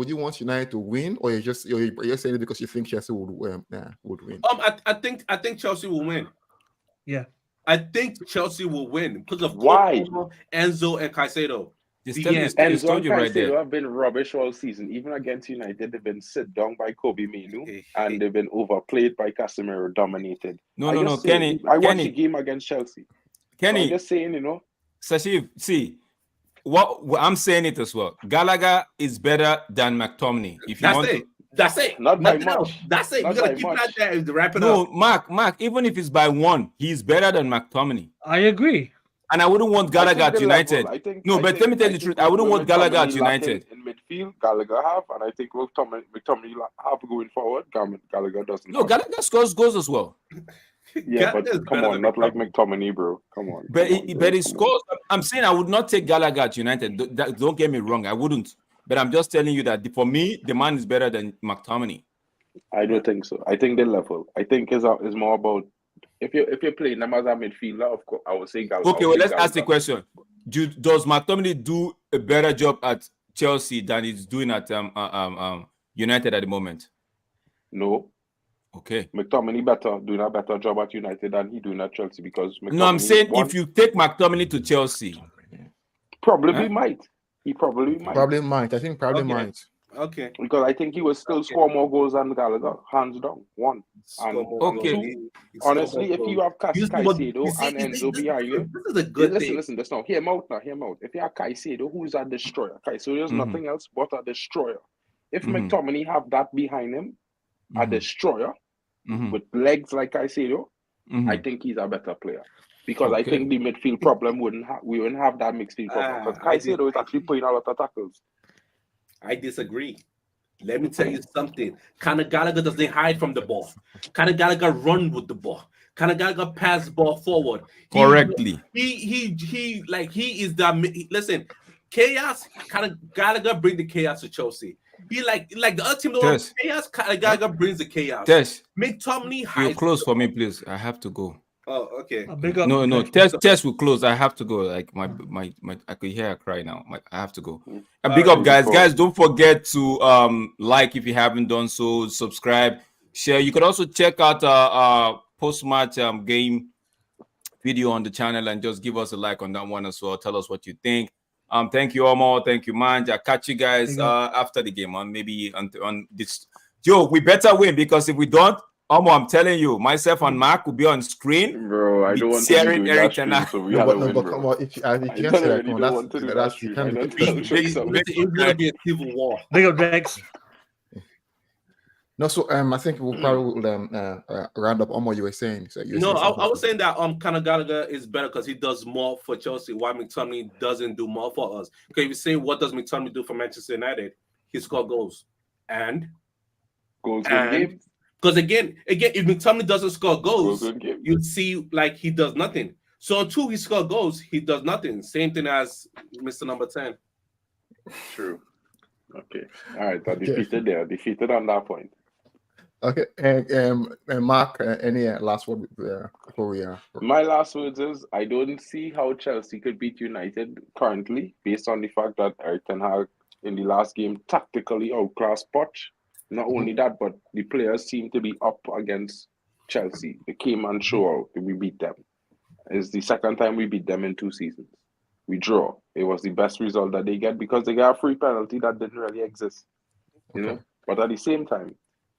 you want United to win, or you're saying it because you think Chelsea would win? I think Chelsea will win. Yeah. I think Chelsea will win because of Why? Enzo and Caicedo. Enzo and Caicedo have been rubbish all season. Even against United, they've been sit down by Kobe Minu and they've been overplayed by Casemiro, dominated. No, Kenny. I watched the game against Chelsea. Kenny, so I'm just saying, Sashif, see, what I'm saying it as well. Gallagher is better than McTominay. That's it. Not by much. That's it. Not You gotta by keep much. that there and wrap it No, up. Mark, even if it's by one, he's better than McTominay. I agree. And I wouldn't want Gallagher at United. But let me tell you the truth. I wouldn't want Gallagher at United. In midfield, Gallagher have, and I think McTominay have going forward. Gallagher doesn't. No, Gallagher scores goals as well. Yeah, but come on, not like McTominay, bro. Come on. But he scores. I'm saying I would not take Gallagher at United. Don't get me wrong. I wouldn't. But I'm just telling you that for me, the man is better than McTominay. I don't think so. I think they're level. I think is more about if you're playing them as a midfielder, of course, I would say Gallagher. Okay, well, let's ask the question. Does McTominay do a better job at Chelsea than he's doing at United at the moment? No. Okay. McTominay doing a better job at United than he doing at Chelsea because no, I'm saying if you take McTominay to Chelsea, probably might. He probably might. Probably might. I think probably might. Okay. Because I think he will still score more goals than Gallagher, hands down. One. And two, honestly, if you have Caicedo and Enzo behind you, this is a good thing. Listen, this now. Hear him out. If you have Caicedo, who's a destroyer? Caicedo is nothing else but a destroyer. If McTominay have that behind him, a destroyer with legs like Caicedo, I think he's a better player. Because I think the midfield problem we wouldn't have that midfield problem. Because Caicedo is actually playing a lot of tackles. I disagree. Let me tell you something. Conor Gallagher doesn't hide from the ball. Conor Gallagher run with the ball. Conor Gallagher pass the ball forward. Correctly. He is the listen. Chaos. Conor Gallagher bring the chaos to Chelsea. He like the other team don't have chaos. Conor Gallagher brings the chaos. McTominay hides. You close for me, please. I have to go. Oh, okay. No. Test will close. I have to go. Like my I could hear her cry now. I have to go. And big up, guys. Guys, don't forget to like if you haven't done so. Subscribe, share. You could also check out post-match game video on the channel and just give us a like on that one as well. Tell us what you think. Thank you, Omo. Thank you, Manj. I'll catch you guys after the game on this. Joe, we better win because if we don't. Omo, I'm telling you, myself and Mark will be on screen. Bro, I don't want to do that stream, so we have to win, bro. Come on, if you can't say that, come on, that's you can't do that. It's gonna be a civil war. Big up, Drex. No, so I think we'll probably round up on what you were saying. So I was saying that Conor Gallagher is better because he does more for Chelsea. Why McTominay doesn't do more for us? Okay, if you say what does McTominay do for Manchester United? He scored goals and games. Because again, if McTominay doesn't score goals, you'd see like he does nothing. So until he scores goals, he does nothing. Same thing as Mr. Number 10. True. Okay. All right. Defeated there. Defeated on that point. Okay. And Mark, any last word before we My last words is I don't see how Chelsea could beat United currently, based on the fact that Erik ten Hag in the last game tactically outclassed Poch. Not only that, but the players seem to be up against Chelsea. They came and show out that we beat them. It's the second time we beat them in 2 seasons. We draw. It was the best result that they get because they got a free penalty that didn't really exist. You know? But at the same time,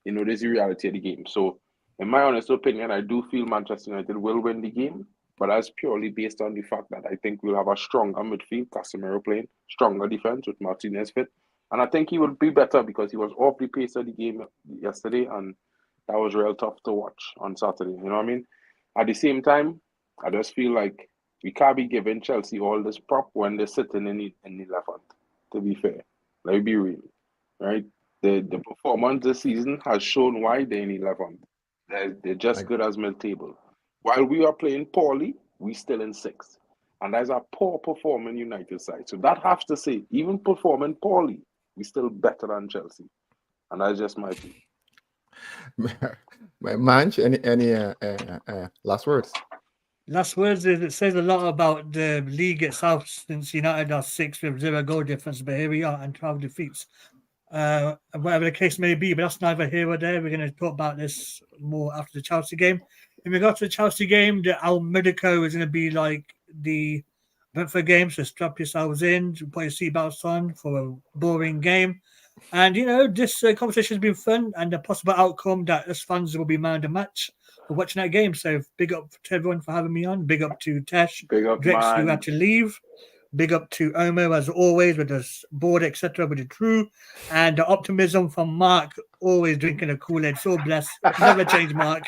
there's the reality of the game. So, in my honest opinion, I do feel Manchester United will win the game. But that's purely based on the fact that I think we'll have a stronger midfield, Casemiro playing, stronger defense with Martinez fit. And I think he will be better because he was off the pace of the game yesterday, and that was real tough to watch on Saturday. You know what I mean? At the same time, I just feel like we can't be giving Chelsea all this prop when they're sitting in the left hand, to be fair. Let me be real, right? The performance this season has shown why they're in 11th. They're just good as mid-table. While we are playing poorly, we still in 6th. And that's a poor performing United side. So that has to say, even performing poorly, we still better than Chelsea. And that's just my view. Manch, any last words? Last words is it says a lot about the league itself since United are 6th with 0 goal difference, but here we are and 12 defeats. Whatever the case may be, but that's neither here or there. We're going to talk about this more after the Chelsea game. In regard to the Chelsea game, the Al Medico is going to be like the Brentford game, so strap yourselves in, put your seatbelts on for a boring game. And, you know, this conversation has been fun, and the possible outcome that us fans will be man of the match for watching that game. So big up to everyone for having me on. Big up to Tesh, Big up, Drex, who man. had to leave. Big up to Omo, as always, with his board, etc., with the crew. And the optimism from Mark, always drinking a Kool-Aid. So blessed. Never change, Mark.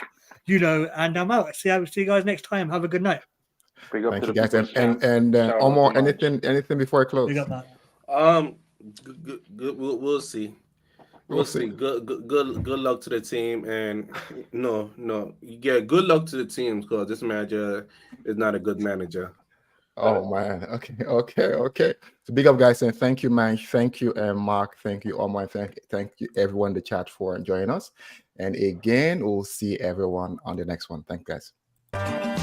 You know, and I'm out. See you guys next time. Have a good night. Big up Thank to you the guys. people's And champ. Shout out Omar, to March. anything before I close? Big up, Mark. Good. We'll see. We'll see. Good luck to the team, and no, yeah, good luck to the team because this manager is not a good manager. Oh man, okay. So big up, guys, and thank you, man. Thank you, Mark. Thank you, Omar. Thank you, everyone in the chat for joining us. And again, we'll see everyone on the next one. Thank you, guys.